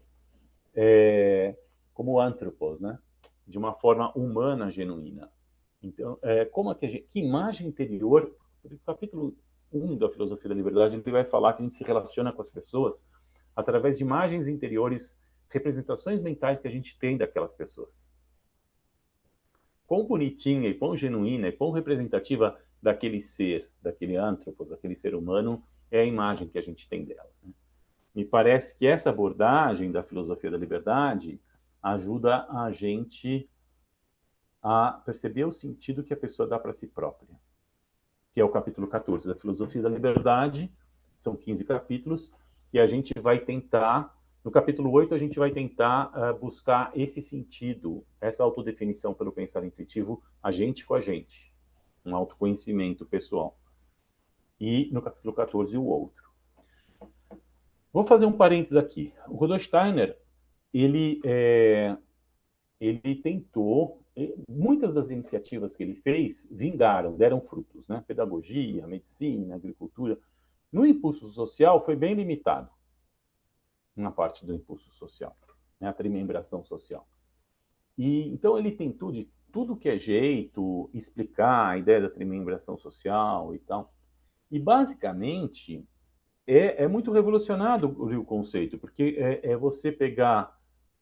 como antropos, né? De uma forma humana, genuína. Então, que imagem interior, no capítulo 1 da Filosofia da Liberdade, ele vai falar que a gente se relaciona com as pessoas através de imagens interiores, representações mentais que a gente tem daquelas pessoas. Quão bonitinha e quão genuína e quão representativa daquele ser, daquele antropos, daquele ser humano, é a imagem que a gente tem dela. Né? Me parece que essa abordagem da Filosofia da Liberdade ajuda a gente a perceber o sentido que a pessoa dá para si própria, que é o capítulo 14 da Filosofia da Liberdade. São 15 capítulos, que a gente vai tentar, no capítulo 8, a gente vai tentar buscar esse sentido, essa autodefinição pelo pensar intuitivo, a gente com a gente, um autoconhecimento pessoal. E no capítulo 14, o outro. Vou fazer um parênteses aqui. O Rudolf Steiner, ele tentou, muitas das iniciativas que ele fez vingaram, deram frutos, né? Pedagogia, medicina, agricultura. No impulso social foi bem limitado, uma parte do impulso social, né? A trimembração social. E então ele tentou de tudo que é jeito explicar a ideia da trimembração social e tal. E basicamente é muito revolucionário o conceito, porque é você pegar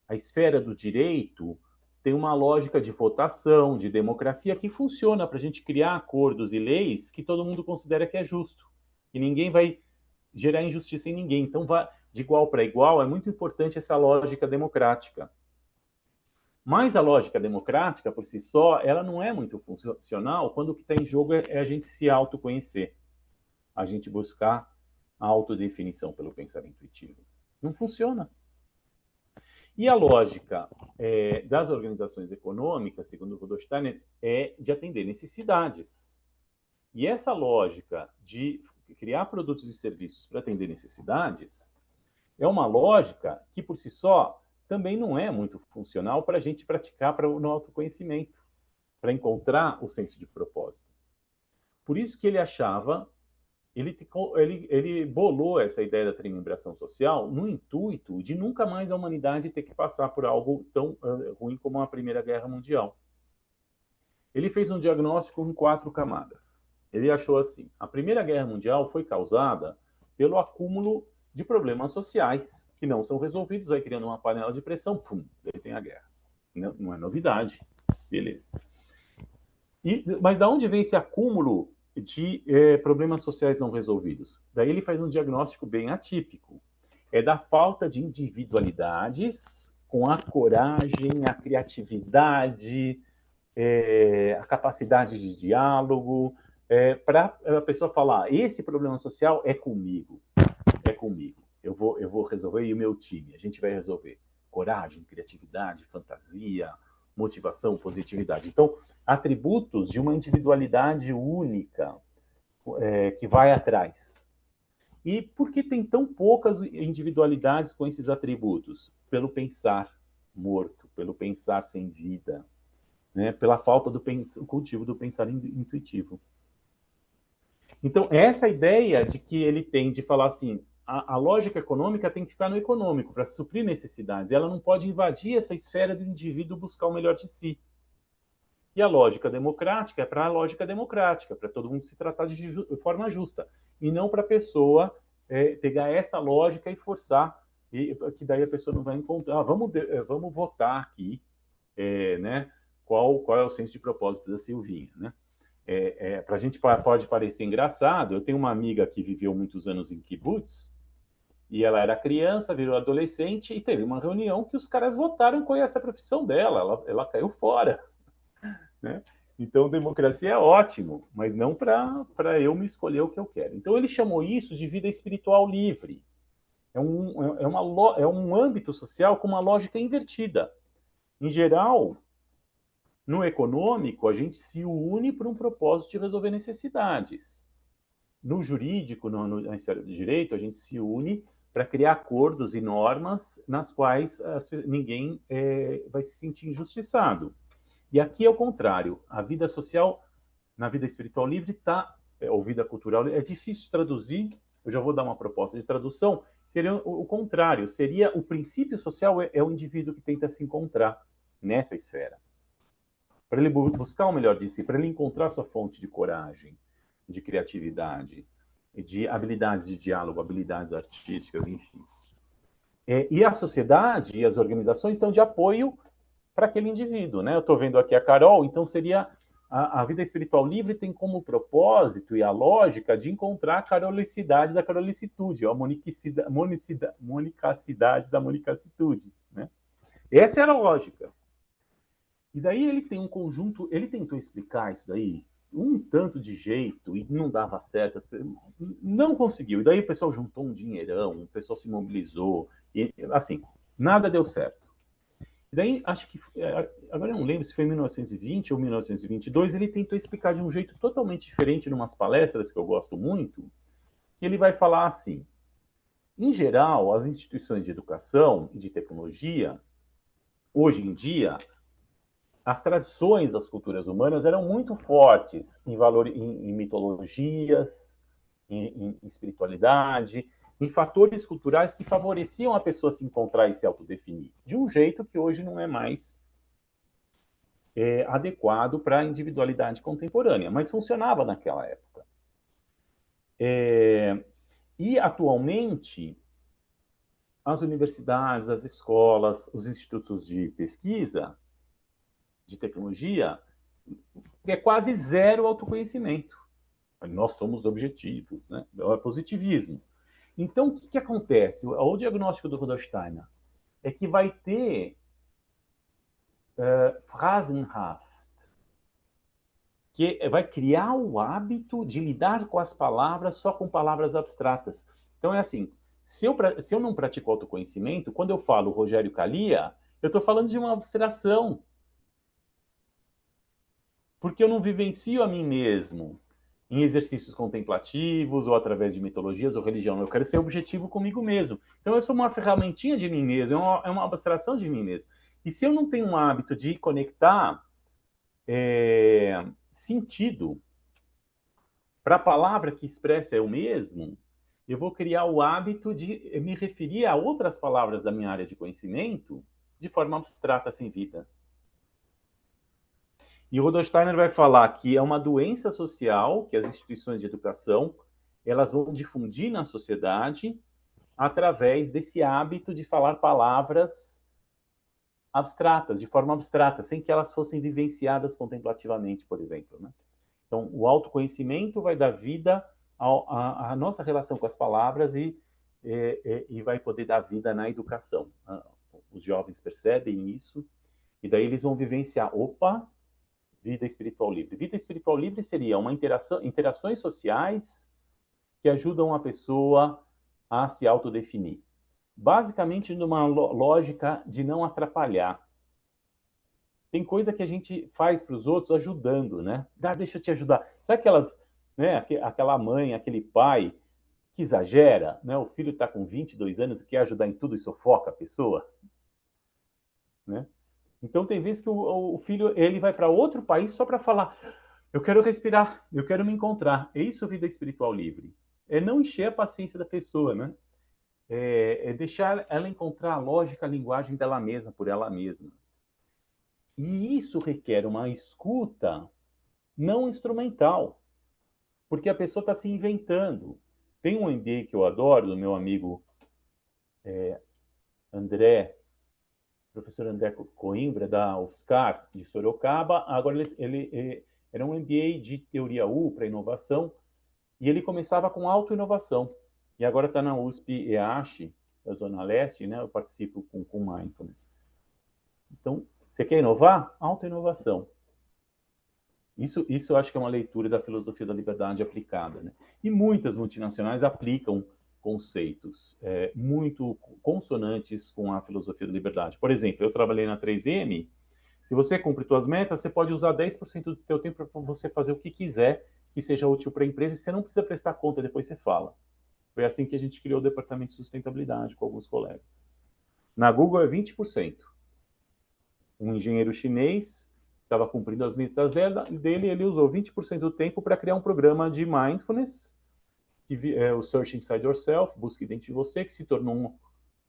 a esfera do direito, tem uma lógica de votação, de democracia, que funciona para a gente criar acordos e leis que todo mundo considera que é justo. E ninguém vai gerar injustiça em ninguém. Então, de igual para igual, é muito importante essa lógica democrática. Mas a lógica democrática, por si só, ela não é muito funcional quando o que está em jogo é a gente se autoconhecer, a gente buscar a autodefinição pelo pensar intuitivo. Não funciona. E a lógica das organizações econômicas, segundo Rudolf Steiner, é de atender necessidades. E essa lógica de criar produtos e serviços para atender necessidades é uma lógica que, por si só, também não é muito funcional para a gente praticar no autoconhecimento, para encontrar o senso de propósito. Por isso que ele achava, ele bolou essa ideia da trimembração social no intuito de nunca mais a humanidade ter que passar por algo tão ruim como a Primeira Guerra Mundial. Ele fez um diagnóstico em 4 camadas. Ele achou assim: a Primeira Guerra Mundial foi causada pelo acúmulo de problemas sociais que não são resolvidos, vai criando uma panela de pressão, pum, daí tem a guerra. Não é novidade, beleza. Mas de onde vem esse acúmulo de problemas sociais não resolvidos? Daí ele faz um diagnóstico bem atípico. É da falta de individualidades com a coragem, a criatividade, a capacidade de diálogo, para a pessoa falar: esse problema social é comigo, eu vou resolver, e o meu time, a gente vai resolver. Coragem, criatividade, fantasia, motivação, positividade. Então, atributos de uma individualidade única que vai atrás. E por que tem tão poucas individualidades com esses atributos? Pelo pensar morto, pelo pensar sem vida. né, pela falta do cultivo do pensar intuitivo. Então, essa ideia de que ele tem de falar assim, a lógica econômica tem que ficar no econômico para suprir necessidades, ela não pode invadir essa esfera do indivíduo buscar o melhor de si. E a lógica democrática é para a lógica democrática, para todo mundo se tratar de forma justa, e não para a pessoa pegar essa lógica e forçar, que daí a pessoa não vai encontrar. Vamos votar aqui, né? Qual é o senso de propósito da Silvinha, né? Para a gente pode parecer engraçado. Eu tenho uma amiga que viveu muitos anos em kibbutz, e ela era criança, virou adolescente, e teve uma reunião que os caras votaram qual ia ser a profissão dela. Ela caiu fora, né? Então, democracia é ótimo, mas não para eu me escolher o que eu quero. Então, ele chamou isso de vida espiritual livre. É um âmbito social com uma lógica invertida. Em geral, no econômico, a gente se une para um propósito de resolver necessidades. No jurídico, na esfera do direito, a gente se une para criar acordos e normas nas quais ninguém vai se sentir injustiçado. E aqui é o contrário. A vida social, na vida espiritual livre, ou vida cultural, é difícil de traduzir. Eu já vou dar uma proposta de tradução. Seria o contrário. Seria o princípio social é o indivíduo que tenta se encontrar nessa esfera. Para ele buscar o melhor de si, para ele encontrar sua fonte de coragem, de criatividade, de habilidades de diálogo, habilidades artísticas, enfim. E a sociedade e as organizações estão de apoio para aquele indivíduo, né? Eu estou vendo aqui a Carol, então seria a vida espiritual livre tem como propósito e a lógica de encontrar a carolicidade da carolicitude, ou a monicacidade da monicacitude, né? Essa era a lógica. E daí ele tem um conjunto, ele tentou explicar isso daí um tanto de jeito e não dava certo, não conseguiu. E daí o pessoal juntou um dinheirão, o pessoal se mobilizou, e assim, nada deu certo. E daí, acho que, agora eu não lembro se foi em 1920 ou 1922, ele tentou explicar de um jeito totalmente diferente em umas palestras que eu gosto muito, que ele vai falar assim, em geral, as instituições de educação e de tecnologia, hoje em dia, as tradições das culturas humanas eram muito fortes em mitologias, em espiritualidade, em fatores culturais que favoreciam a pessoa se encontrar e se autodefinir, de um jeito que hoje não é mais adequado para a individualidade contemporânea, mas funcionava naquela época. E, atualmente, as universidades, as escolas, os institutos de pesquisa, de tecnologia, é quase zero autoconhecimento. Nós somos objetivos, né? É positivismo. Então, o que acontece? O diagnóstico do Rudolf Steiner é que vai ter Phrasenhaft, que vai criar o hábito de lidar com as palavras só com palavras abstratas. Então, é assim, se eu não pratico autoconhecimento, quando eu falo Rogério Calia, eu estou falando de uma abstração. Porque eu não vivencio a mim mesmo em exercícios contemplativos ou através de mitologias ou religião. Eu quero ser objetivo comigo mesmo. Então, eu sou uma ferramentinha de mim mesmo, é uma abstração de mim mesmo. E se eu não tenho um hábito de conectar sentido para a palavra que expressa eu mesmo, eu vou criar o hábito de me referir a outras palavras da minha área de conhecimento de forma abstrata, sem vida. E o Rudolf Steiner vai falar que é uma doença social que as instituições de educação elas vão difundir na sociedade através desse hábito de falar palavras abstratas, de forma abstrata, sem que elas fossem vivenciadas contemplativamente, por exemplo, né? Então, o autoconhecimento vai dar vida à nossa relação com as palavras e vai poder dar vida na educação. Os jovens percebem isso e daí eles vão vivenciar, opa, vida espiritual livre. Vida espiritual livre seria uma interações sociais que ajudam a pessoa a se autodefinir. Basicamente, numa lógica de não atrapalhar. Tem coisa que a gente faz para os outros ajudando, né? Deixa eu te ajudar. Sabe aquela mãe, aquele pai que exagera, né? O filho está com 22 anos e quer ajudar em tudo e sufoca a pessoa, né? Então, tem vezes que o filho ele vai para outro país só para falar: eu quero respirar, eu quero me encontrar. É isso, vida espiritual livre. É não encher a paciência da pessoa, né? É deixar ela encontrar a lógica, a linguagem dela mesma, por ela mesma. E isso requer uma escuta não instrumental, porque a pessoa está se inventando. Tem um MBA que eu adoro, do meu amigo André, professor André Coimbra, da UFSCar, de Sorocaba. Agora ele era um MBA de teoria U para inovação, e ele começava com auto-inovação. E agora está na USP EASH, da Zona Leste, né? Eu participo com Mindfulness. Então, você quer inovar? Auto-inovação. Isso eu acho que é uma leitura da filosofia da liberdade aplicada, né? E muitas multinacionais aplicam conceitos muito consonantes com a filosofia da liberdade. Por exemplo, eu trabalhei na 3M. Se você cumpre suas metas, você pode usar 10% do seu tempo para você fazer o que quiser que seja útil para a empresa, e você não precisa prestar conta, depois você fala. Foi assim que a gente criou o departamento de sustentabilidade com alguns colegas. Na Google é 20%. Um engenheiro chinês estava cumprindo as metas dele, ele usou 20% do tempo para criar um programa de mindfulness, que é o Search Inside Yourself, busque dentro de você, que se tornou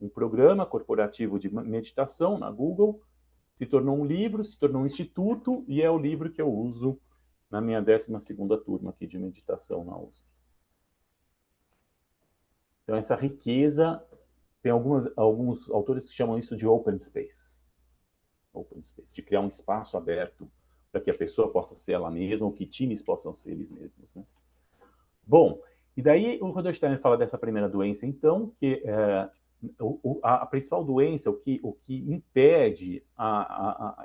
um programa corporativo de meditação na Google, se tornou um livro, se tornou um instituto, e é o livro que eu uso na minha 12ª turma aqui de meditação na USP. Então, essa riqueza, tem alguns autores que chamam isso de open space. Open space, de criar um espaço aberto para que a pessoa possa ser ela mesma, ou que times possam ser eles mesmos, né? Bom, e daí o Rudolf Steiner fala dessa primeira doença, então, que a principal doença, o que impede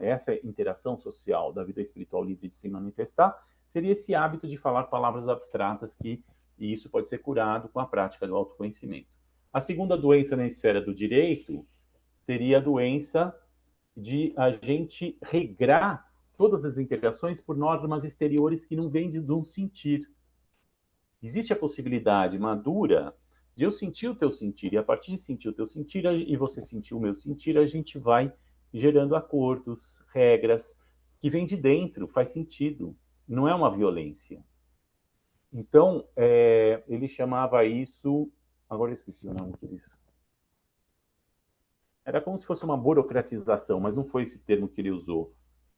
essa interação social da vida espiritual livre de se manifestar, seria esse hábito de falar palavras abstratas, e isso pode ser curado com a prática do autoconhecimento. A segunda doença na esfera do direito seria a doença de a gente regrar todas as interações por normas exteriores que não vêm de um sentir. Existe a possibilidade madura de eu sentir o teu sentir, e a partir de sentir o teu sentir, e você sentir o meu sentir, a gente vai gerando acordos, regras, que vêm de dentro, faz sentido. Não é uma violência. Então, ele chamava isso... Agora eu esqueci o nome que eles... Era como se fosse uma burocratização, mas não foi esse termo que ele usou.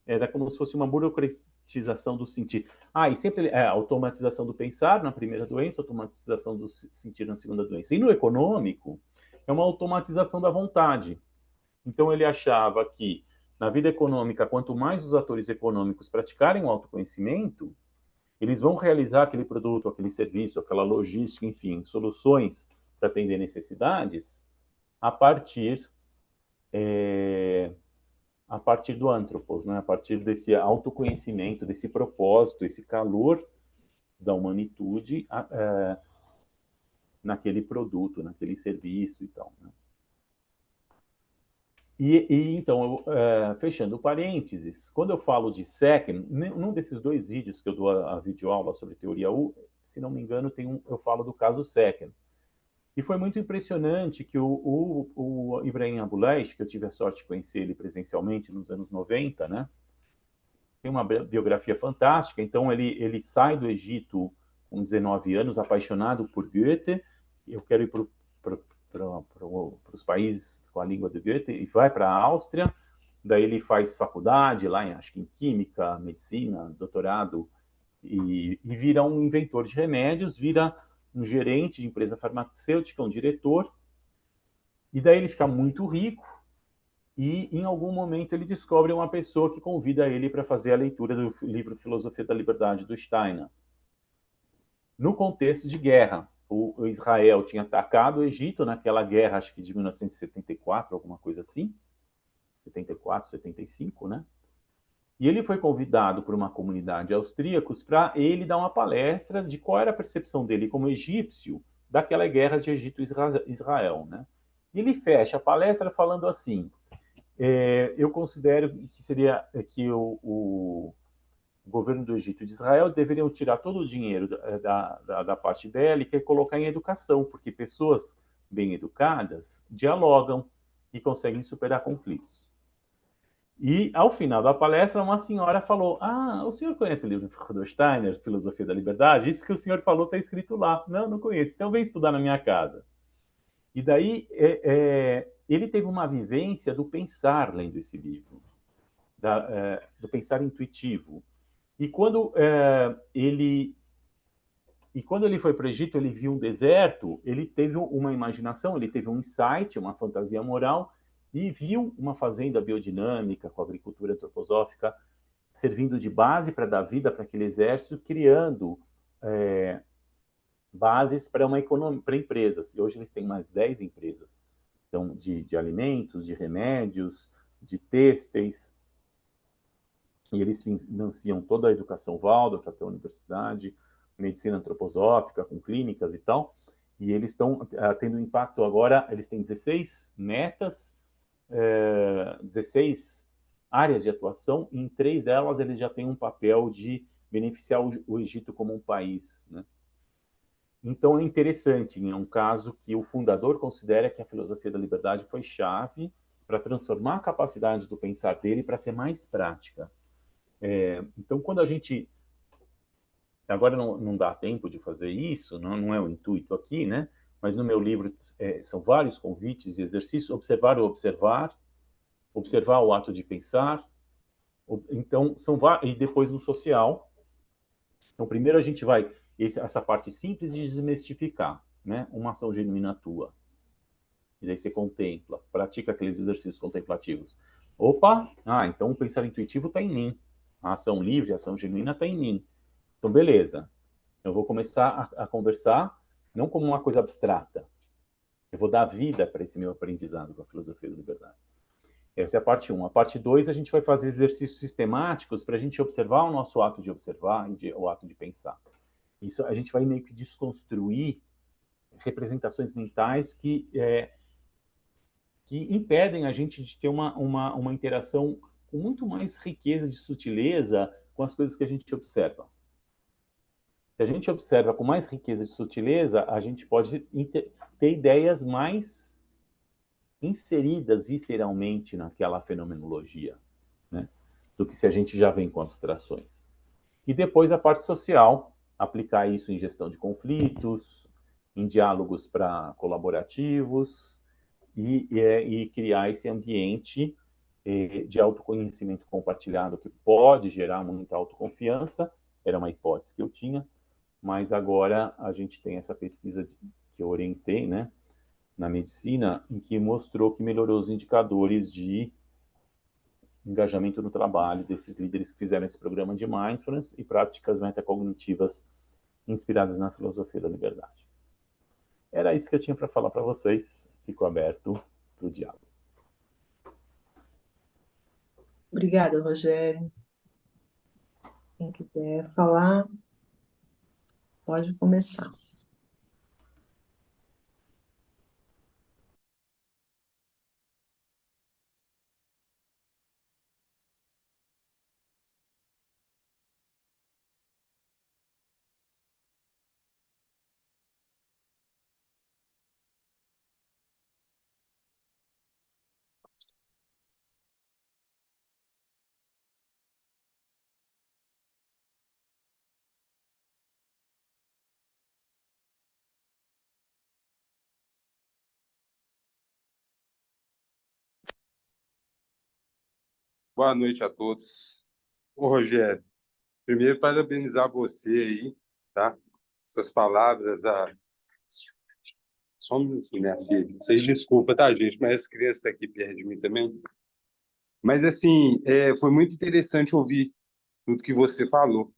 Era como se fosse uma burocratização do sentir. E sempre automatização do pensar na primeira doença, automatização do sentir na segunda doença. E no econômico, é uma automatização da vontade. Então, ele achava que, na vida econômica, quanto mais os atores econômicos praticarem o autoconhecimento, eles vão realizar aquele produto, aquele serviço, aquela logística, enfim, soluções para atender necessidades a partir do antropos, né? A partir desse autoconhecimento, desse propósito, esse calor da humanitude naquele produto, naquele serviço e tal, né? Então, fechando parênteses, quando eu falo de SEC, num desses 2 vídeos que eu dou a videoaula sobre teoria U, se não me engano, eu falo do caso SEC. E foi muito impressionante que o Ibrahim Abulaish, que eu tive a sorte de conhecer ele presencialmente nos anos 90, né? Tem uma biografia fantástica. Então, ele sai do Egito com 19 anos, apaixonado por Goethe. Eu quero ir para os países com a língua de Goethe, e vai para a Áustria. Daí ele faz faculdade lá, acho que em Química, Medicina, doutorado, e vira um inventor de remédios, vira um gerente de empresa farmacêutica, um diretor, e daí ele fica muito rico, e em algum momento ele descobre uma pessoa que convida ele para fazer a leitura do livro Filosofia da Liberdade, do Steiner. No contexto de guerra, o Israel tinha atacado o Egito naquela guerra, acho que de 1974, alguma coisa assim, 74, 75, né? E ele foi convidado por uma comunidade de austríacos para ele dar uma palestra de qual era a percepção dele como egípcio daquela guerra de Egito-Israel, né? E ele fecha a palestra falando assim: eu considero que o governo do Egito e de Israel deveriam tirar todo o dinheiro da parte bélica e colocar em educação, porque pessoas bem educadas dialogam e conseguem superar conflitos. E, ao final da palestra, uma senhora falou: Ah, o senhor conhece o livro do Steiner, Filosofia da Liberdade? Isso que o senhor falou está escrito lá. Não, não conheço. Então, vem estudar na minha casa. E daí, ele teve uma vivência do pensar lendo esse livro, do pensar intuitivo. E quando ele foi para o Egito, ele viu um deserto, ele teve uma imaginação, ele teve um insight, uma fantasia moral, e viu uma fazenda biodinâmica com agricultura antroposófica servindo de base para dar vida para aquele exército, criando bases para uma economia, para empresas. E hoje eles têm mais 10 empresas, então, de alimentos, de remédios, de têxteis, e eles financiam toda a educação Waldorf até a universidade, medicina antroposófica, com clínicas e tal, e eles estão tendo impacto agora, eles têm 16 metas, 16 áreas de atuação, e em 3 delas eles já têm um papel de beneficiar o Egito como um país, né? Então é interessante, é um caso que o fundador considera que a filosofia da liberdade foi chave para transformar a capacidade do pensar dele para ser mais prática. Então, quando a gente... Agora não dá tempo de fazer isso, não é o intuito aqui, né? Mas no meu livro são vários convites e exercícios: observar o observar, observar o ato de pensar. Então, e depois no social. Então, primeiro a gente vai essa parte simples de desmistificar, né? Uma ação genuína tua. E daí você contempla, pratica aqueles exercícios contemplativos. Opa, então o pensar intuitivo está em mim. A ação livre, a ação genuína está em mim. Então, beleza. Eu vou começar a conversar não como uma coisa abstrata. Eu vou dar vida para esse meu aprendizado com a filosofia da liberdade. Essa é a parte 1. A parte 2, a gente vai fazer exercícios sistemáticos para a gente observar o nosso ato de observar e o ato de pensar. Isso a gente vai meio que desconstruir representações mentais que impedem a gente de ter uma interação com muito mais riqueza de sutileza com as coisas que a gente observa. Se a gente observa com mais riqueza de sutileza, a gente pode ter ideias mais inseridas visceralmente naquela fenomenologia, né? Do que se a gente já vem com abstrações. E depois a parte social, aplicar isso em gestão de conflitos, em diálogos colaborativos e criar esse ambiente de autoconhecimento compartilhado que pode gerar muita autoconfiança. Era uma hipótese que eu tinha, mas agora a gente tem essa pesquisa que eu orientei, né, na medicina, em que mostrou que melhorou os indicadores de engajamento no trabalho desses líderes que fizeram esse programa de mindfulness e práticas metacognitivas inspiradas na filosofia da liberdade. Era isso que eu tinha para falar para vocês. Fico aberto para o diálogo. Obrigada, Rogério. Quem quiser falar, pode começar. Boa noite a todos. Ô, Rogério, primeiro parabenizar você aí, tá? Suas palavras, Só um minutinho, minha filha. Vocês desculpa, tá, gente? Mas as crianças estão aqui perto de mim também. Mas, assim, foi muito interessante ouvir tudo que você falou.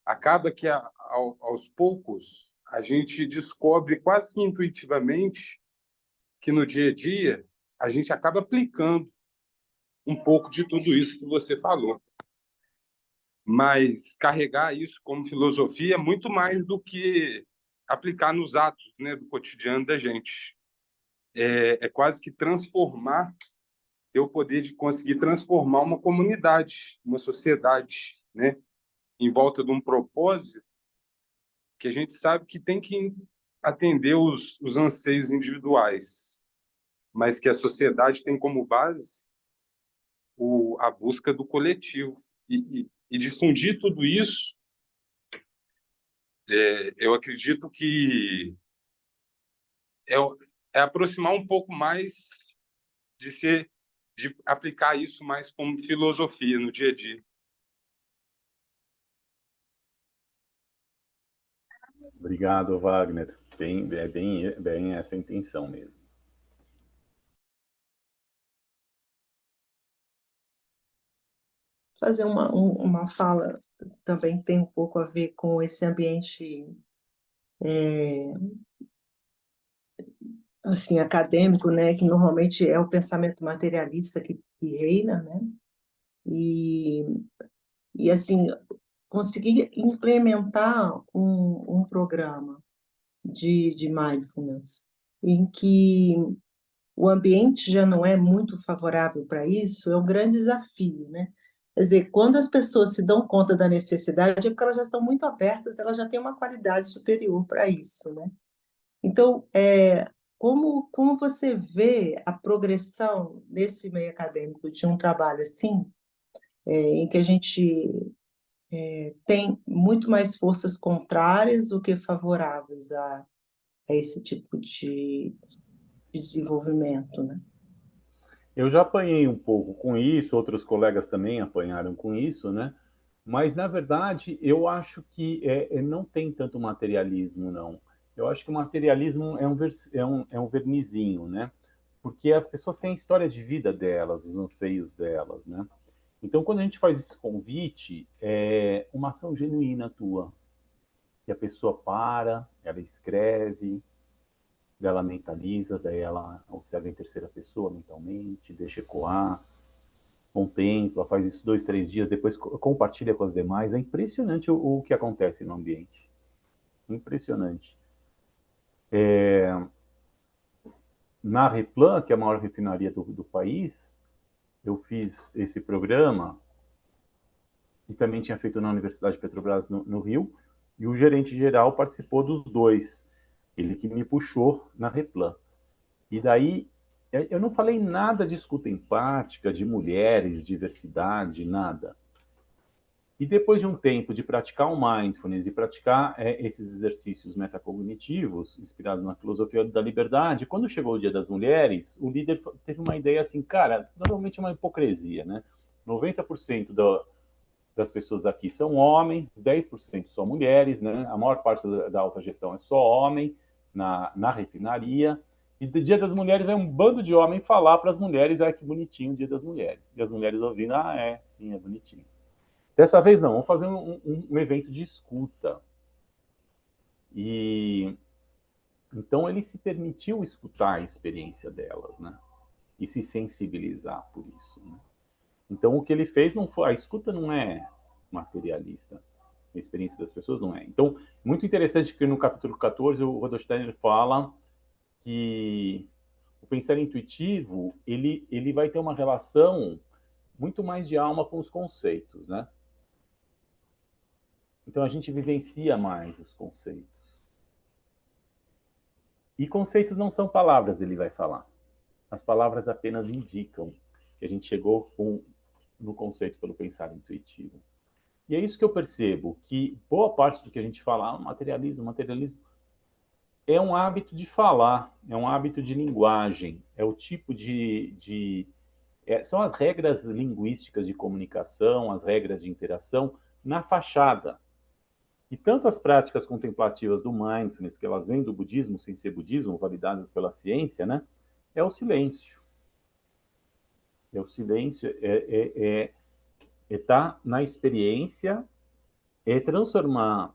Acaba que, aos poucos, a gente descobre quase que intuitivamente que, no dia a dia, a gente acaba aplicando um pouco de tudo isso que você falou. Mas carregar isso como filosofia é muito mais do que aplicar nos atos, né, do cotidiano da gente. É quase que transformar, ter o poder de conseguir transformar uma comunidade, uma sociedade, né, em volta de um propósito que a gente sabe que tem que atender os anseios individuais, mas que a sociedade tem como base a busca do coletivo. E difundir tudo isso, eu acredito que é, é aproximar um pouco mais de aplicar isso mais como filosofia no dia a dia. Obrigado, Wagner. Bem essa a intenção mesmo. Fazer uma fala também tem um pouco a ver com esse ambiente assim, acadêmico, né, que normalmente é o pensamento materialista que reina, né? E, e assim, conseguir implementar um programa de mindfulness em que o ambiente já não é muito favorável para isso, é um grande desafio, né? Quer dizer, quando as pessoas se dão conta da necessidade, é porque elas já estão muito abertas, elas já têm uma qualidade superior para isso, né? Então, como você vê a progressão nesse meio acadêmico de um trabalho assim, em que a gente tem muito mais forças contrárias do que favoráveis a esse tipo de desenvolvimento, né? Eu já apanhei um pouco com isso, outros colegas também apanharam com isso, né? Mas, na verdade, eu acho que não tem tanto materialismo, não. Eu acho que o materialismo é um vernizinho, né? Porque as pessoas têm a história de vida delas, os anseios delas, né? Então, quando a gente faz esse convite, é uma ação genuína tua. Que a pessoa para, ela escreve, daí ela mentaliza, daí ela observa em terceira pessoa mentalmente, deixa ecoar, contempla, faz isso 2, 3 dias, depois compartilha com as demais. É impressionante o que acontece no ambiente. Impressionante. Na Replan, que é a maior refinaria do país, eu fiz esse programa e também tinha feito na Universidade de Petrobras no Rio, e o gerente geral participou dos dois. Ele que me puxou na Replan. E daí eu não falei nada de escuta empática, de mulheres, diversidade, nada. E depois de um tempo de praticar o mindfulness e praticar esses exercícios metacognitivos, inspirados na filosofia da liberdade, quando chegou o Dia das Mulheres, o líder teve uma ideia assim, cara, normalmente é uma hipocrisia, né? 90% das pessoas aqui são homens, 10% são mulheres, né? A maior parte da alta gestão é só homem na refinaria. E do Dia das Mulheres é um bando de homem falar para as mulheres, que bonitinho o Dia das Mulheres. E as mulheres ouvindo, sim, é bonitinho. Dessa vez não, vamos fazer um evento de escuta. E então ele se permitiu escutar a experiência delas, né? E se sensibilizar por isso. Né? Então o que ele fez não foi, a escuta não é materialista, a experiência das pessoas não é. Então, muito interessante que no capítulo 14 o Rudolf Steiner fala que o pensar intuitivo, ele vai ter uma relação muito mais de alma com os conceitos, né? Então a gente vivencia mais os conceitos. E conceitos não são palavras, ele vai falar. As palavras apenas indicam que a gente chegou no conceito pelo pensar intuitivo. E é isso que eu percebo, que boa parte do que a gente fala, materialismo, é um hábito de falar, é um hábito de linguagem, é o tipo são as regras linguísticas de comunicação, as regras de interação na fachada. E tanto as práticas contemplativas do mindfulness, que elas vêm do budismo, sem ser budismo, validadas pela ciência, né? É o silêncio. É o silêncio, estar na experiência, é transformar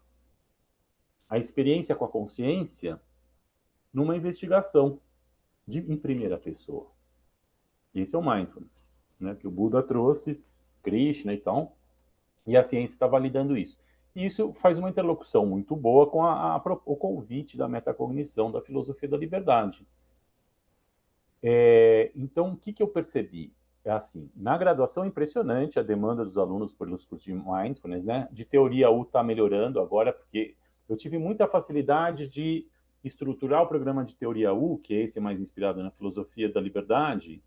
a experiência com a consciência numa investigação em primeira pessoa. Esse é o mindfulness, né? Que o Buda trouxe, Krishna e tal, e a ciência está validando isso. E isso faz uma interlocução muito boa com o convite da metacognição, da filosofia da liberdade. Então, o que eu percebi? É assim, na graduação é impressionante a demanda dos alunos pelos cursos de mindfulness, né? De teoria U está melhorando agora, porque eu tive muita facilidade de estruturar o programa de teoria U, que é esse mais inspirado na filosofia da liberdade,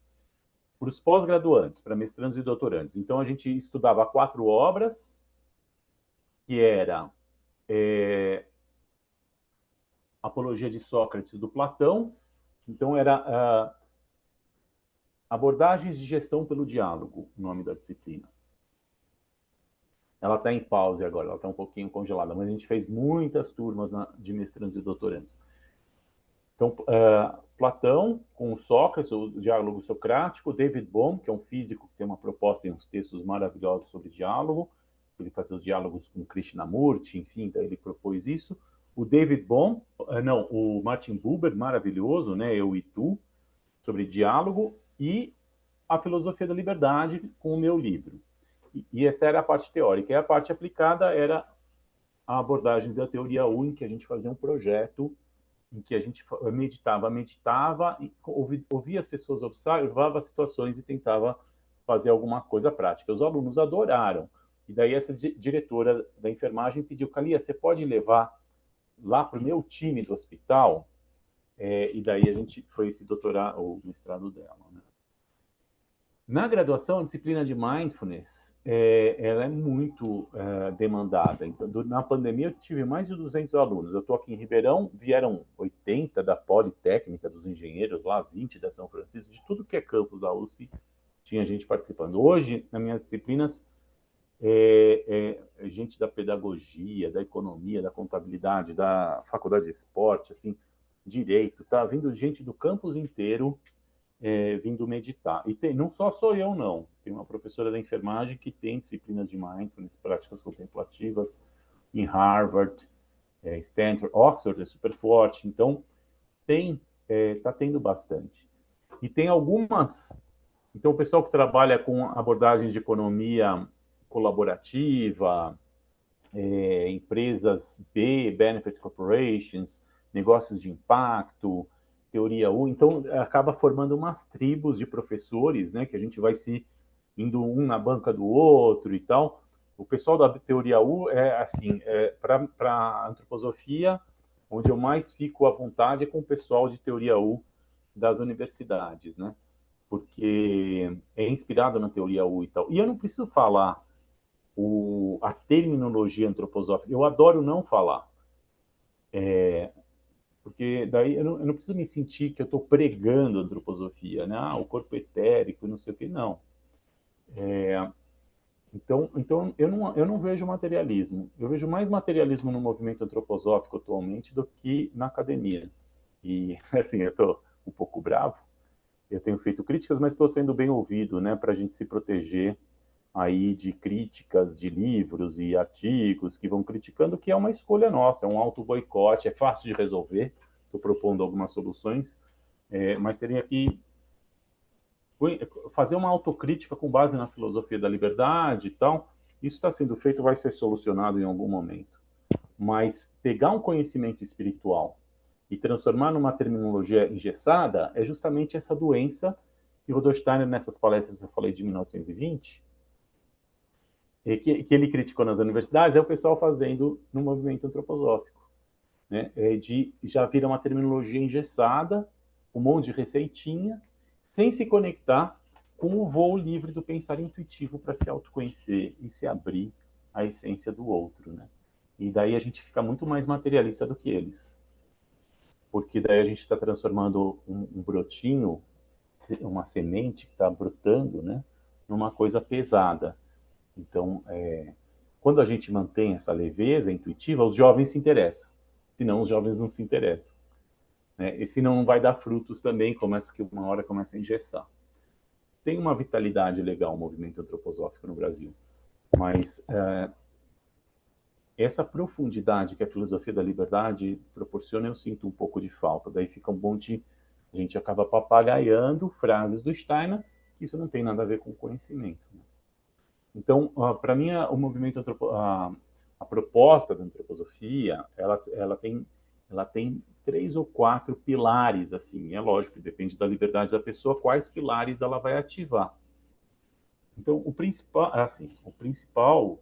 para os pós-graduandos, para mestrandos e doutorandos. Então, a gente estudava 4 obras, que era Apologia de Sócrates, do Platão. Então, era Abordagens de Gestão pelo Diálogo, o nome da disciplina. Ela está em pause agora, ela está um pouquinho congelada, mas a gente fez muitas turmas de mestrandos e doutorandos. Então, Platão com Sócrates, o diálogo socrático, David Bohm, que é um físico que tem uma proposta e uns textos maravilhosos sobre diálogo, ele fazia os diálogos com Krishnamurti, enfim, daí ele propôs isso. O David Bohm, não, o Martin Buber, maravilhoso, né, Eu e Tu, sobre diálogo, e a Filosofia da Liberdade, com o meu livro. E essa era a parte teórica. E a parte aplicada era a abordagem da teoria U, em que a gente fazia um projeto em que a gente meditava, ouvia as pessoas, observava as situações e tentava fazer alguma coisa prática. Os alunos adoraram. E daí essa diretora da enfermagem pediu, Kalia, você pode levar lá para o meu time do hospital? E daí a gente foi esse doutorado, o mestrado dela, né? Na graduação, a disciplina de Mindfulness, ela é muito demandada. Então, na pandemia, eu tive mais de 200 alunos. Eu estou aqui em Ribeirão, vieram 80 da Politécnica, dos engenheiros lá, 20 da São Francisco, de tudo que é campus da USP, tinha gente participando. Hoje, nas minhas disciplinas, gente da pedagogia, da economia, da contabilidade, da faculdade de esporte, assim, direito, tá vindo gente do campus inteiro vindo meditar. E não só sou eu, não. Tem uma professora da enfermagem que tem disciplinas de mindfulness, práticas contemplativas, em Harvard, Stanford, Oxford é super forte. Então, está tendo bastante. E tem algumas... Então, o pessoal que trabalha com abordagens de economia colaborativa, empresas B, Benefit Corporations, negócios de impacto, teoria U, então acaba formando umas tribos de professores, né, que a gente vai se indo um na banca do outro e tal. O pessoal da teoria U é assim, para a antroposofia, onde eu mais fico à vontade é com o pessoal de teoria U das universidades, né? Porque é inspirado na teoria U e tal. E eu não preciso falar a terminologia antroposófica. Eu adoro não falar. Porque daí eu não preciso me sentir que eu estou pregando a antroposofia, né? O corpo etérico, não sei o que, não. Então eu não vejo materialismo. Eu vejo mais materialismo no movimento antroposófico atualmente do que na academia. E, assim, eu estou um pouco bravo. Eu tenho feito críticas, mas estou sendo bem ouvido, né? Para a gente se proteger aí de críticas de livros e artigos que vão criticando, que é uma escolha nossa, é um auto-boicote, é fácil de resolver. Estou propondo algumas soluções, mas teria que fazer uma autocrítica com base na filosofia da liberdade e tal. Isso está sendo feito, vai ser solucionado em algum momento. Mas pegar um conhecimento espiritual e transformar numa terminologia engessada é justamente essa doença que o Rudolf Steiner, nessas palestras que eu falei de 1920, que ele criticou nas universidades, é o pessoal fazendo no movimento antroposófico, né? Já vira uma terminologia engessada, um monte de receitinha, sem se conectar com o voo livre do pensar intuitivo para se autoconhecer e se abrir à essência do outro, né? E daí a gente fica muito mais materialista do que eles, porque daí a gente está transformando um brotinho, uma semente que está brotando, né, numa coisa pesada. Então, quando a gente mantém essa leveza intuitiva, os jovens se interessam. Senão, os jovens não se interessam, né? E senão não vai dar frutos também, começa que uma hora começa a engessar. Tem uma vitalidade legal o movimento antroposófico no Brasil, mas essa profundidade que a filosofia da liberdade proporciona, eu sinto um pouco de falta. Daí fica um bom de... A gente acaba papagaiando frases do Steiner, que isso não tem nada a ver com conhecimento, né? Então, para mim, o movimento a proposta da antroposofia, ela tem 3 ou 4 pilares, assim. É lógico, depende da liberdade da pessoa, quais pilares ela vai ativar. Então, o principal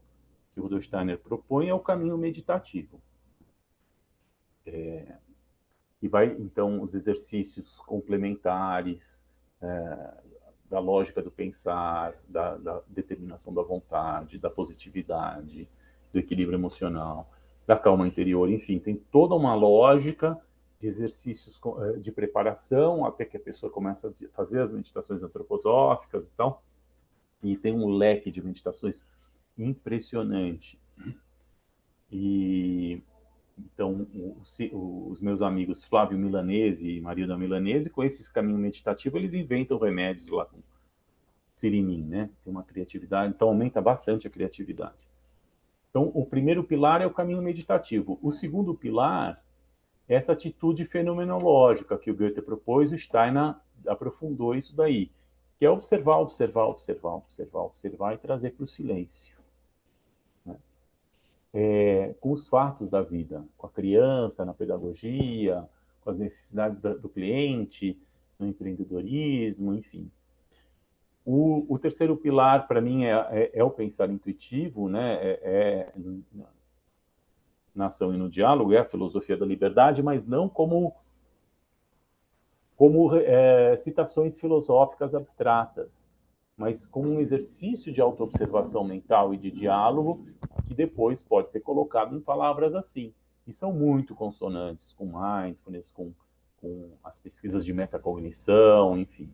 que o Rudolf Steiner propõe é o caminho meditativo. E vai, então, os exercícios complementares, da lógica do pensar, da determinação da vontade, da positividade, do equilíbrio emocional, da calma interior, enfim, tem toda uma lógica de exercícios de preparação até que a pessoa começa a fazer as meditações antroposóficas e tal, e tem um leque de meditações impressionante. E então os meus amigos Flávio Milanese e Marilda Milanese, com esse caminho meditativo, eles inventam remédios lá com Sirimin, né? Tem uma criatividade, então aumenta bastante a criatividade. Então, o primeiro pilar é o caminho meditativo. O segundo pilar é essa atitude fenomenológica que o Goethe propôs, o Steiner aprofundou isso daí, que é observar, observar, observar, observar, observar e trazer para o silêncio. Né? Com os fatos da vida, com a criança, na pedagogia, com as necessidades do cliente, no empreendedorismo, enfim. O terceiro pilar, para mim, é o pensar intuitivo, né? Na ação e no diálogo, é a filosofia da liberdade, mas não como citações filosóficas abstratas, mas como um exercício de autoobservação mental e de diálogo que depois pode ser colocado em palavras assim. E são muito consonantes com mindfulness, com as pesquisas de metacognição, enfim.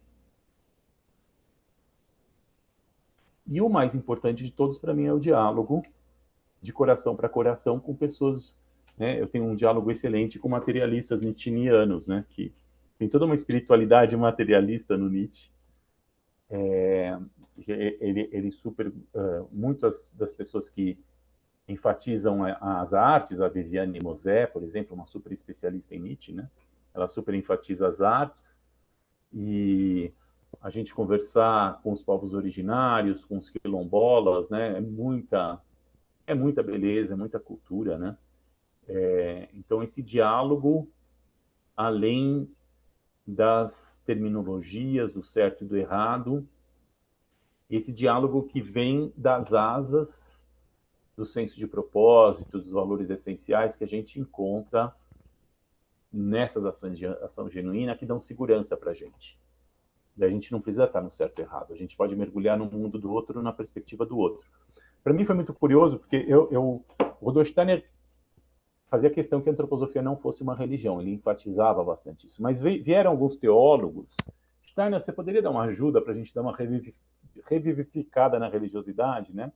E o mais importante de todos, para mim, é o diálogo de coração para coração com pessoas, né? Eu tenho um diálogo excelente com materialistas nietzscheanos, né? Que tem toda uma espiritualidade materialista no Nietzsche. Ele super... muitas das pessoas que enfatizam as artes, a Viviane Mosé, por exemplo, uma super especialista em Nietzsche, né? Ela super enfatiza as artes, e a gente conversar com os povos originários, com os quilombolas, né? É muita beleza, é muita cultura, né? Então, esse diálogo, além das terminologias do certo e do errado, esse diálogo que vem das asas do senso de propósito, dos valores essenciais que a gente encontra nessas ações de ação genuína que dão segurança para a gente. Daí a gente não precisa estar no certo e errado, a gente pode mergulhar no mundo do outro, na perspectiva do outro. Para mim foi muito curioso, porque o Rudolf Steiner fazia questão que a antroposofia não fosse uma religião, ele enfatizava bastante isso. Mas vieram alguns teólogos. Steiner, você poderia dar uma ajuda para a gente dar uma revivificada na religiosidade, né?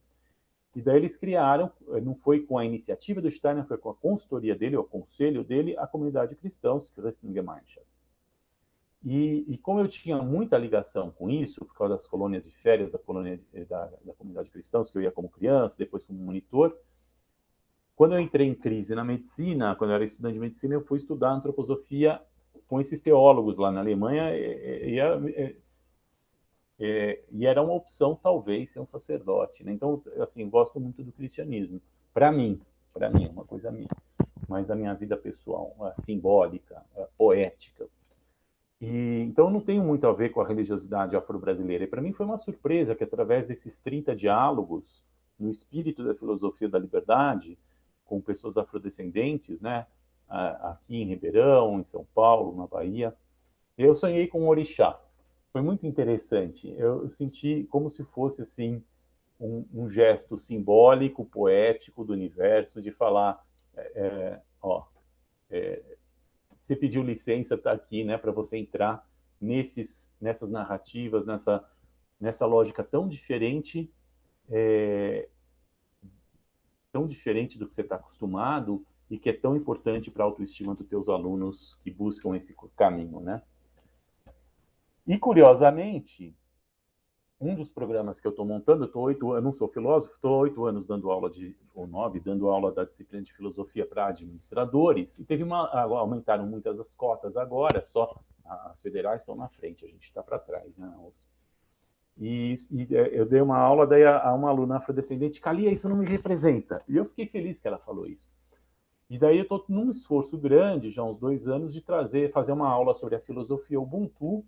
E daí eles criaram, não foi com a iniciativa do Steiner, foi com a consultoria dele, o conselho dele, a comunidade cristã, Christengemeinschaft. E como eu tinha muita ligação com isso, por causa das colônias de férias da comunidade cristã, que eu ia como criança, depois como monitor, quando eu entrei em crise na medicina, quando eu era estudante de medicina, eu fui estudar antroposofia com esses teólogos lá na Alemanha, e era uma opção, talvez, ser um sacerdote. Né? Então, assim, gosto muito do cristianismo. Para mim, é uma coisa minha, mas da minha vida pessoal, simbólica, poética. Então, não tenho muito a ver com a religiosidade afro-brasileira. E para mim foi uma surpresa que, através desses 30 diálogos, no espírito da filosofia da liberdade, com pessoas afrodescendentes, né? Aqui em Ribeirão, em São Paulo, na Bahia, eu sonhei com um orixá. Foi muito interessante. Eu senti como se fosse assim um gesto simbólico, poético do universo, de falar, você pediu licença, está aqui, né, para você entrar nessas narrativas, nessa lógica tão diferente do que você está acostumado e que é tão importante para a autoestima dos teus alunos que buscam esse caminho, né? E, curiosamente, um dos programas que eu estou montando, eu não sou filósofo, estou 8 anos dando aula ou 9, dando aula da disciplina de filosofia para administradores, e aumentaram muitas as cotas agora, só as federais estão na frente, a gente está para trás, né? E eu dei uma aula, daí a uma aluna afrodescendente, Kalia, isso não me representa. E eu fiquei feliz que ela falou isso. E daí eu estou num esforço grande, já há uns 2 anos, de fazer uma aula sobre a filosofia Ubuntu.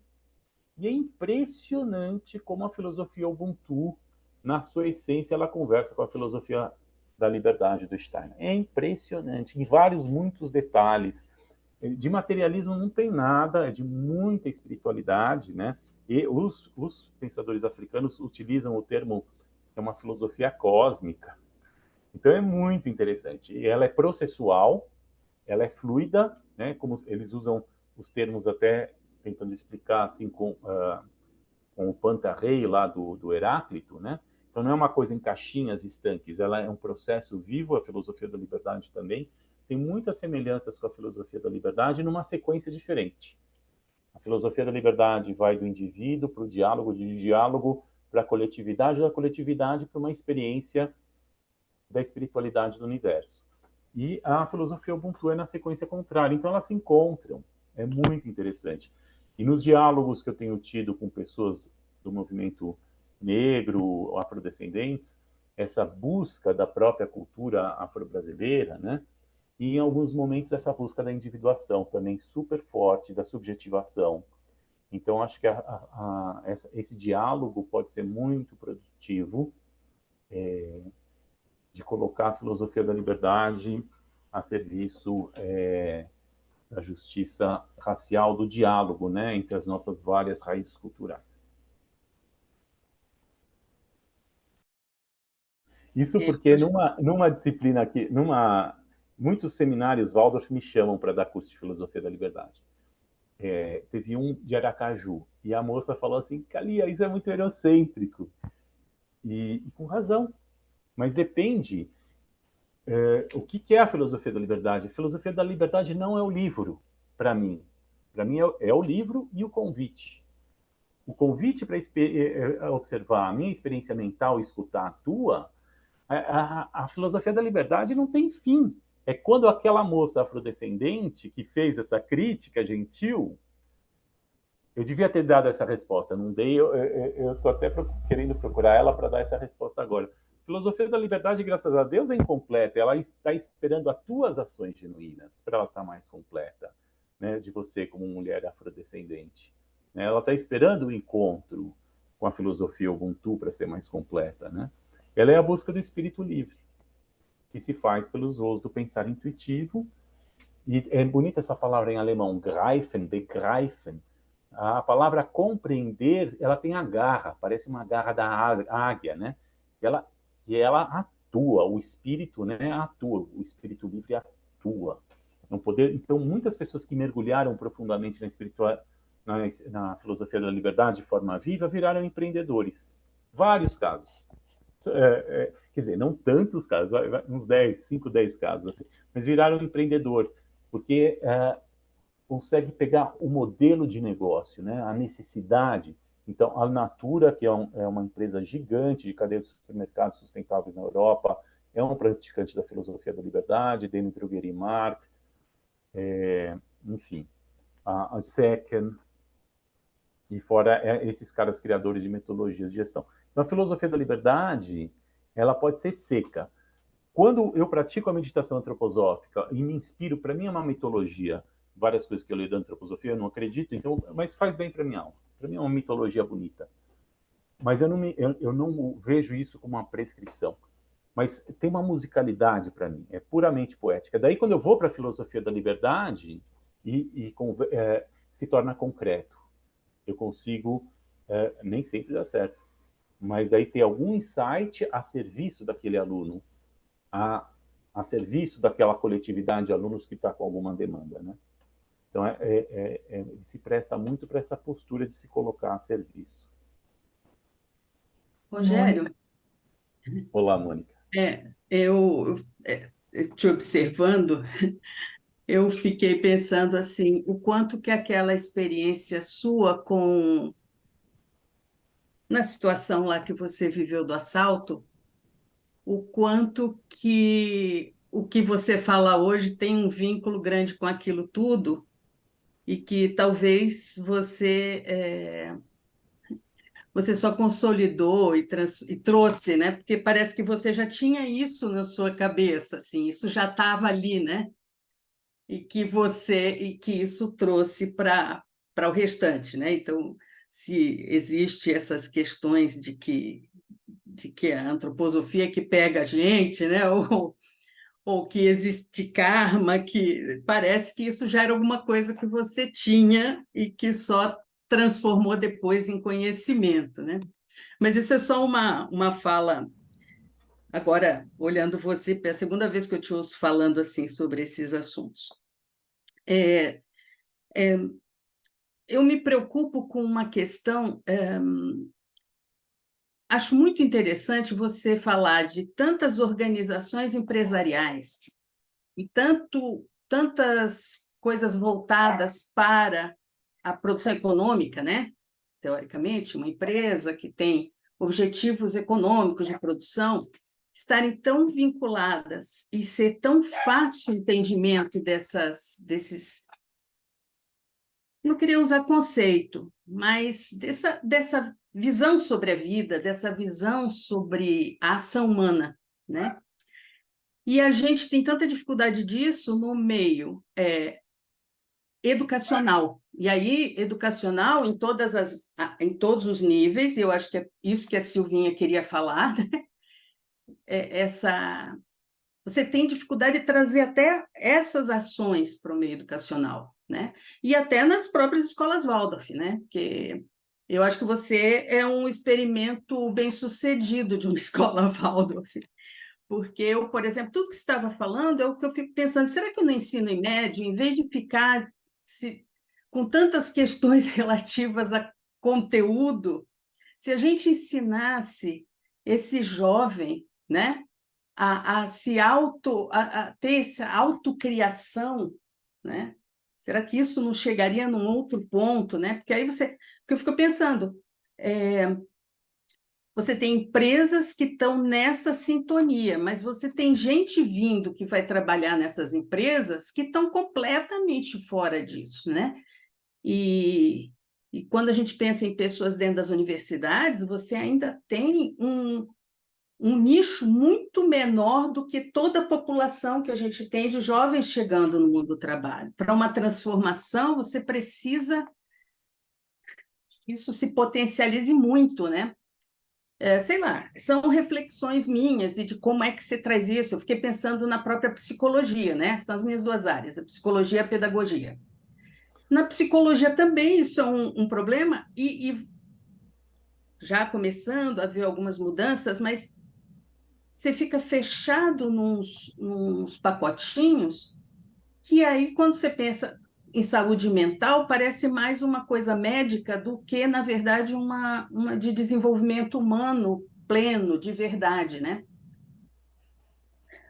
E é impressionante como a filosofia Ubuntu, na sua essência, ela conversa com a filosofia da liberdade do Steiner. É impressionante, em muitos detalhes. De materialismo não tem nada, é de muita espiritualidade, né? E os pensadores africanos utilizam o termo, que é uma filosofia cósmica. Então é muito interessante. E ela é processual, ela é fluida, né? Como eles usam os termos até tentando explicar assim com o Pantarrei lá do Heráclito, né? Então não é uma coisa em caixinhas estanques, ela é um processo vivo, a filosofia da liberdade também tem muitas semelhanças com a filosofia da liberdade numa sequência diferente. A filosofia da liberdade vai do indivíduo para o diálogo, de diálogo para a coletividade, da coletividade para uma experiência da espiritualidade do universo. E a filosofia Ubuntu é na sequência contrária. Então elas se encontram. É muito interessante. E nos diálogos que eu tenho tido com pessoas do movimento negro, afrodescendentes, essa busca da própria cultura afro-brasileira, né? E em alguns momentos essa busca da individuação também super forte, da subjetivação. Então acho que esse diálogo pode ser muito produtivo, de colocar a filosofia da liberdade a serviço da justiça racial, do diálogo, né, entre as nossas várias raízes culturais. Isso porque numa disciplina aqui, muitos seminários Waldorf me chamam para dar curso de filosofia da liberdade. Teve um de Aracaju, e a moça falou assim, Kalia, isso é muito eurocêntrico. E com razão. Mas depende o que é a filosofia da liberdade. A filosofia da liberdade não é o livro, para mim. Para mim é o livro e o convite. O convite para observar a minha experiência mental e escutar a tua, a filosofia da liberdade não tem fim. É quando aquela moça afrodescendente que fez essa crítica gentil, eu devia ter dado essa resposta, não dei, eu estou até querendo procurar ela para dar essa resposta agora. A filosofia da liberdade, graças a Deus, é incompleta, ela está esperando as tuas ações genuínas para ela estar mais completa, né, de você como mulher afrodescendente. Né? Ela está esperando o encontro com a filosofia Ubuntu para ser mais completa. Né? Ela é a busca do espírito livre, que se faz pelos usos do pensar intuitivo, e é bonita essa palavra em alemão, greifen, begreifen. A palavra compreender, ela tem a garra, parece uma garra da águia, né? Ela atua, o espírito, né, atua, o espírito livre atua. Então, muitas pessoas que mergulharam profundamente na filosofia da liberdade de forma viva viraram empreendedores. Vários casos. Quer dizer, não tantos casos, uns 5, 10 casos, assim, mas viraram empreendedor, porque consegue pegar o modelo de negócio, né? A necessidade. Então, a Natura, que é uma empresa gigante de cadeia de supermercados sustentáveis na Europa, é um praticante da filosofia da liberdade, Demi Drogerie-Markt, enfim, a Second, e fora esses caras criadores de metodologias de gestão. Então, a filosofia da liberdade, ela pode ser seca. Quando eu pratico a meditação antroposófica e me inspiro, para mim é uma mitologia, várias coisas que eu leio da antroposofia, eu não acredito, então, mas faz bem para minha alma. Para mim é uma mitologia bonita. Mas eu não vejo isso como uma prescrição. Mas tem uma musicalidade para mim, é puramente poética. Daí, quando eu vou para a filosofia da liberdade, se torna concreto. Eu consigo, nem sempre dá certo, mas daí ter algum insight a serviço daquele aluno, a serviço daquela coletividade de alunos que está com alguma demanda, né? Então, se presta muito para essa postura de se colocar a serviço. Rogério, Olá, Mônica. eu te observando, eu fiquei pensando assim, o quanto que aquela experiência sua na situação lá que você viveu do assalto, o quanto que o que você fala hoje tem um vínculo grande com aquilo tudo e que talvez você só consolidou e trouxe, né? Porque parece que você já tinha isso na sua cabeça, assim, isso já estava ali, né? E que isso trouxe para o restante, né? Então, se existe essas questões de que a antroposofia que pega a gente, né? Ou que existe karma, que parece que isso já era alguma coisa que você tinha e que só transformou depois em conhecimento, né? Mas isso é só uma fala. Agora, olhando você, é a segunda vez que eu te ouço falando assim sobre esses assuntos. Eu me preocupo com uma questão. Acho muito interessante você falar de tantas organizações empresariais e tantas coisas voltadas para a produção econômica, né? Teoricamente, uma empresa que tem objetivos econômicos de produção estarem tão vinculadas e ser tão fácil o entendimento desses. Não queria usar conceito, mas dessa visão sobre a vida, dessa visão sobre a ação humana, né? E a gente tem tanta dificuldade disso no meio educacional. E aí, educacional em todos os níveis, e eu acho que é isso que a Silvinha queria falar, né? Você tem dificuldade de trazer até essas ações para o meio educacional, né? E até nas próprias escolas Waldorf, né? Porque eu acho que você é um experimento bem-sucedido de uma escola Waldorf. Porque eu, por exemplo, tudo que você estava falando é o que eu fico pensando, será que eu no ensino médio, em vez de ficar com tantas questões relativas a conteúdo, se a gente ensinasse esse jovem, né, a ter essa autocriação, né? Será que isso não chegaria num outro ponto, né? Porque aí porque eu fico pensando, você tem empresas que estão nessa sintonia, mas você tem gente vindo que vai trabalhar nessas empresas que estão completamente fora disso, né? E quando a gente pensa em pessoas dentro das universidades, você ainda tem um nicho muito menor do que toda a população que a gente tem de jovens chegando no mundo do trabalho. Para uma transformação, você precisa que isso se potencialize muito, né? Sei lá, são reflexões minhas e de como é que você traz isso. Eu fiquei pensando na própria psicologia, né? São as minhas duas áreas, a psicologia e a pedagogia. Na psicologia também isso é um problema, e já começando a ver algumas mudanças, mas você fica fechado nos pacotinhos, que aí, quando você pensa em saúde mental, parece mais uma coisa médica do que, na verdade, uma de desenvolvimento humano pleno, de verdade, né?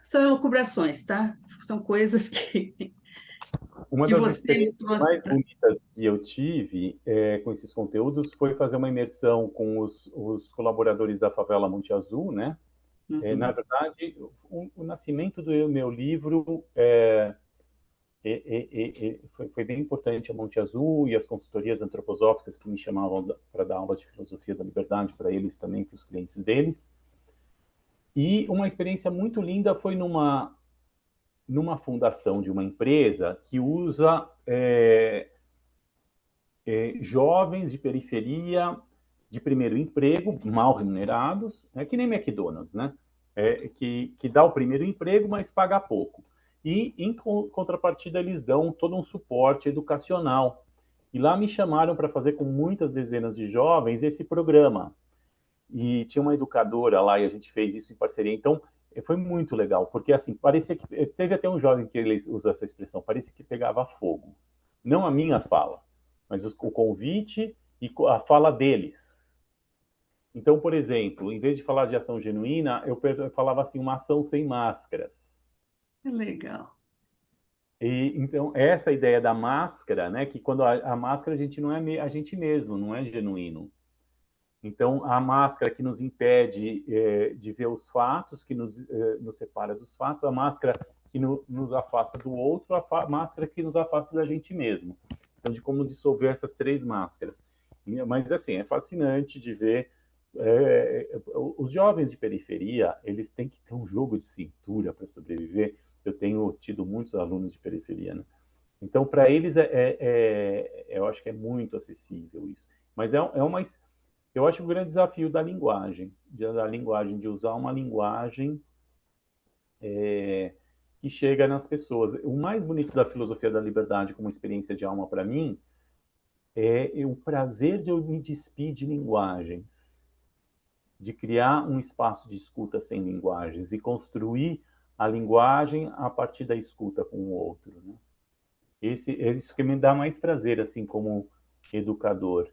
São elucubrações, tá? São coisas Uma que das você me experiências trouxe mais para. bonitas que eu tive com esses conteúdos foi fazer uma imersão com os colaboradores da favela Monte Azul, né? Na Uhum. verdade, o nascimento do meu livro foi bem importante a Monte Azul e as consultorias antroposóficas que me chamavam para dar aula de filosofia da liberdade para eles também, para os clientes deles. E uma experiência muito linda foi numa fundação de uma empresa que usa jovens de periferia, de primeiro emprego, mal remunerados, que nem McDonald's, né? Que dá o primeiro emprego, mas paga pouco. E, em contrapartida, eles dão todo um suporte educacional. E lá me chamaram para fazer com muitas dezenas de jovens esse programa. E tinha uma educadora lá e a gente fez isso em parceria. Então, foi muito legal, porque assim, parecia que teve até um jovem que ele usa essa expressão, parecia que pegava fogo. Não a minha fala, mas o convite e a fala deles. Então, por exemplo, em vez de falar de ação genuína, eu falava assim, uma ação sem máscaras. Que legal. E, então, essa ideia da máscara, né, que quando a máscara a gente não é a gente mesmo, não é genuíno. Então, a máscara que nos impede de ver os fatos, que nos separa dos fatos, a máscara que nos afasta do outro, a máscara que nos afasta da gente mesmo. Então, de como dissolver essas três máscaras. Mas, assim, é fascinante de ver os jovens de periferia, eles têm que ter um jogo de cintura para sobreviver. Eu tenho tido muitos alunos de periferia, né? Então, para eles, eu acho que é muito acessível isso. Mas eu acho um grande desafio da linguagem, de usar uma linguagem que chega nas pessoas. O mais bonito da filosofia da liberdade como experiência de alma para mim é o prazer de eu me despir de linguagens, de criar um espaço de escuta sem linguagens e construir a linguagem a partir da escuta com o outro, né? É isso que me dá mais prazer, assim, como educador,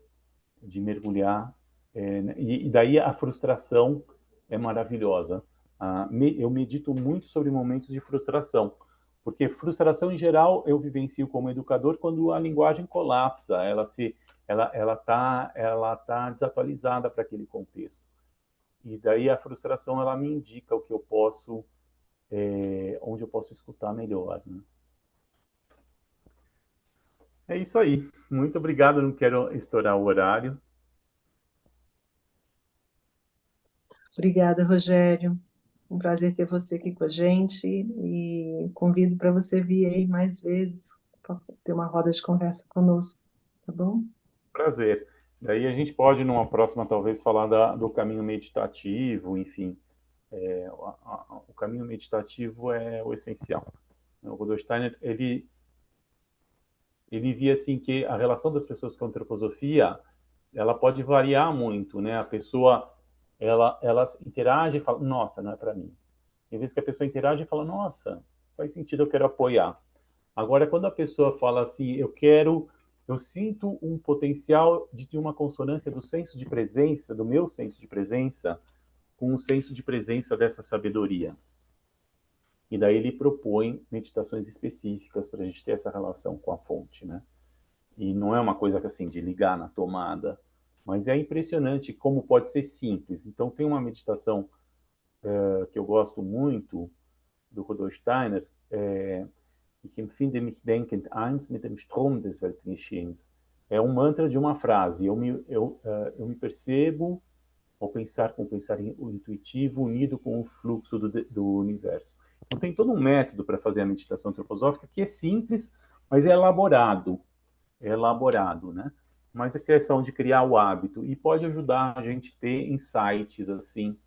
de mergulhar. E daí a frustração é maravilhosa. Eu medito muito sobre momentos de frustração, porque frustração, em geral, eu vivencio como educador quando a linguagem colapsa, ela tá desatualizada para aquele contexto. E daí a frustração, ela me indica o que eu posso, onde eu posso escutar melhor, né? É isso aí. Muito obrigado. Não quero estourar o horário. Obrigada, Rogério. Um prazer ter você aqui com a gente e convido para você vir aí mais vezes para ter uma roda de conversa conosco, tá bom? Prazer. Daí a gente pode, numa próxima, talvez, falar do caminho meditativo, enfim. O caminho meditativo é o essencial. O Rudolf Steiner, ele via assim que a relação das pessoas com a antroposofia, ela pode variar muito, né? A pessoa, ela interage e fala, nossa, não é para mim. Tem vezes que a pessoa interage e fala, nossa, faz sentido, eu quero apoiar. Agora, quando a pessoa fala assim, eu sinto um potencial de ter uma consonância do senso de presença, do meu senso de presença, com o senso de presença dessa sabedoria. E daí ele propõe meditações específicas para a gente ter essa relação com a fonte, né? E não é uma coisa assim de ligar na tomada, mas é impressionante como pode ser simples. Então tem uma meditação que eu gosto muito do Rudolf Steiner, Ich empfinde mich denkend eins mit dem Strom des Weltgeschehens. É um mantra de uma frase. Eu me percebo ao pensar com o pensar intuitivo unido com o fluxo do universo. Então tem todo um método para fazer a meditação antroposófica que é simples, mas é elaborado. É elaborado, né? Mas é questão de criar o hábito e pode ajudar a gente a ter insights assim,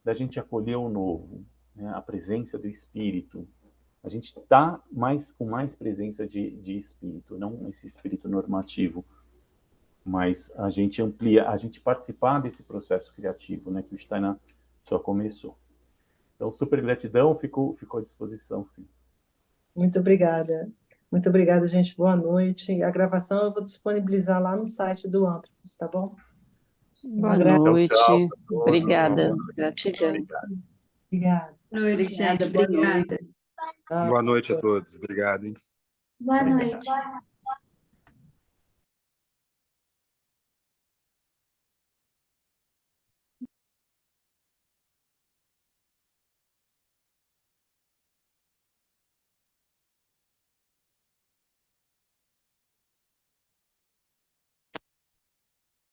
da gente acolher o novo, né? A presença do espírito. A gente está com mais presença de espírito, não esse espírito normativo, mas a gente amplia, a gente participar desse processo criativo, né, que o Steiner só começou. Então, super gratidão, fico à disposição, sim. Muito obrigada. Muito obrigada, gente. Boa noite. A gravação eu vou disponibilizar lá no site do Antropos, tá bom? Boa Tchau, noite. tchau. Obrigada. Gratidão. Obrigada. Noite, Obrigada, gente. boa Obrigada. noite. Tchau. Boa noite a todos. Obrigado, hein? Boa Obrigado. noite.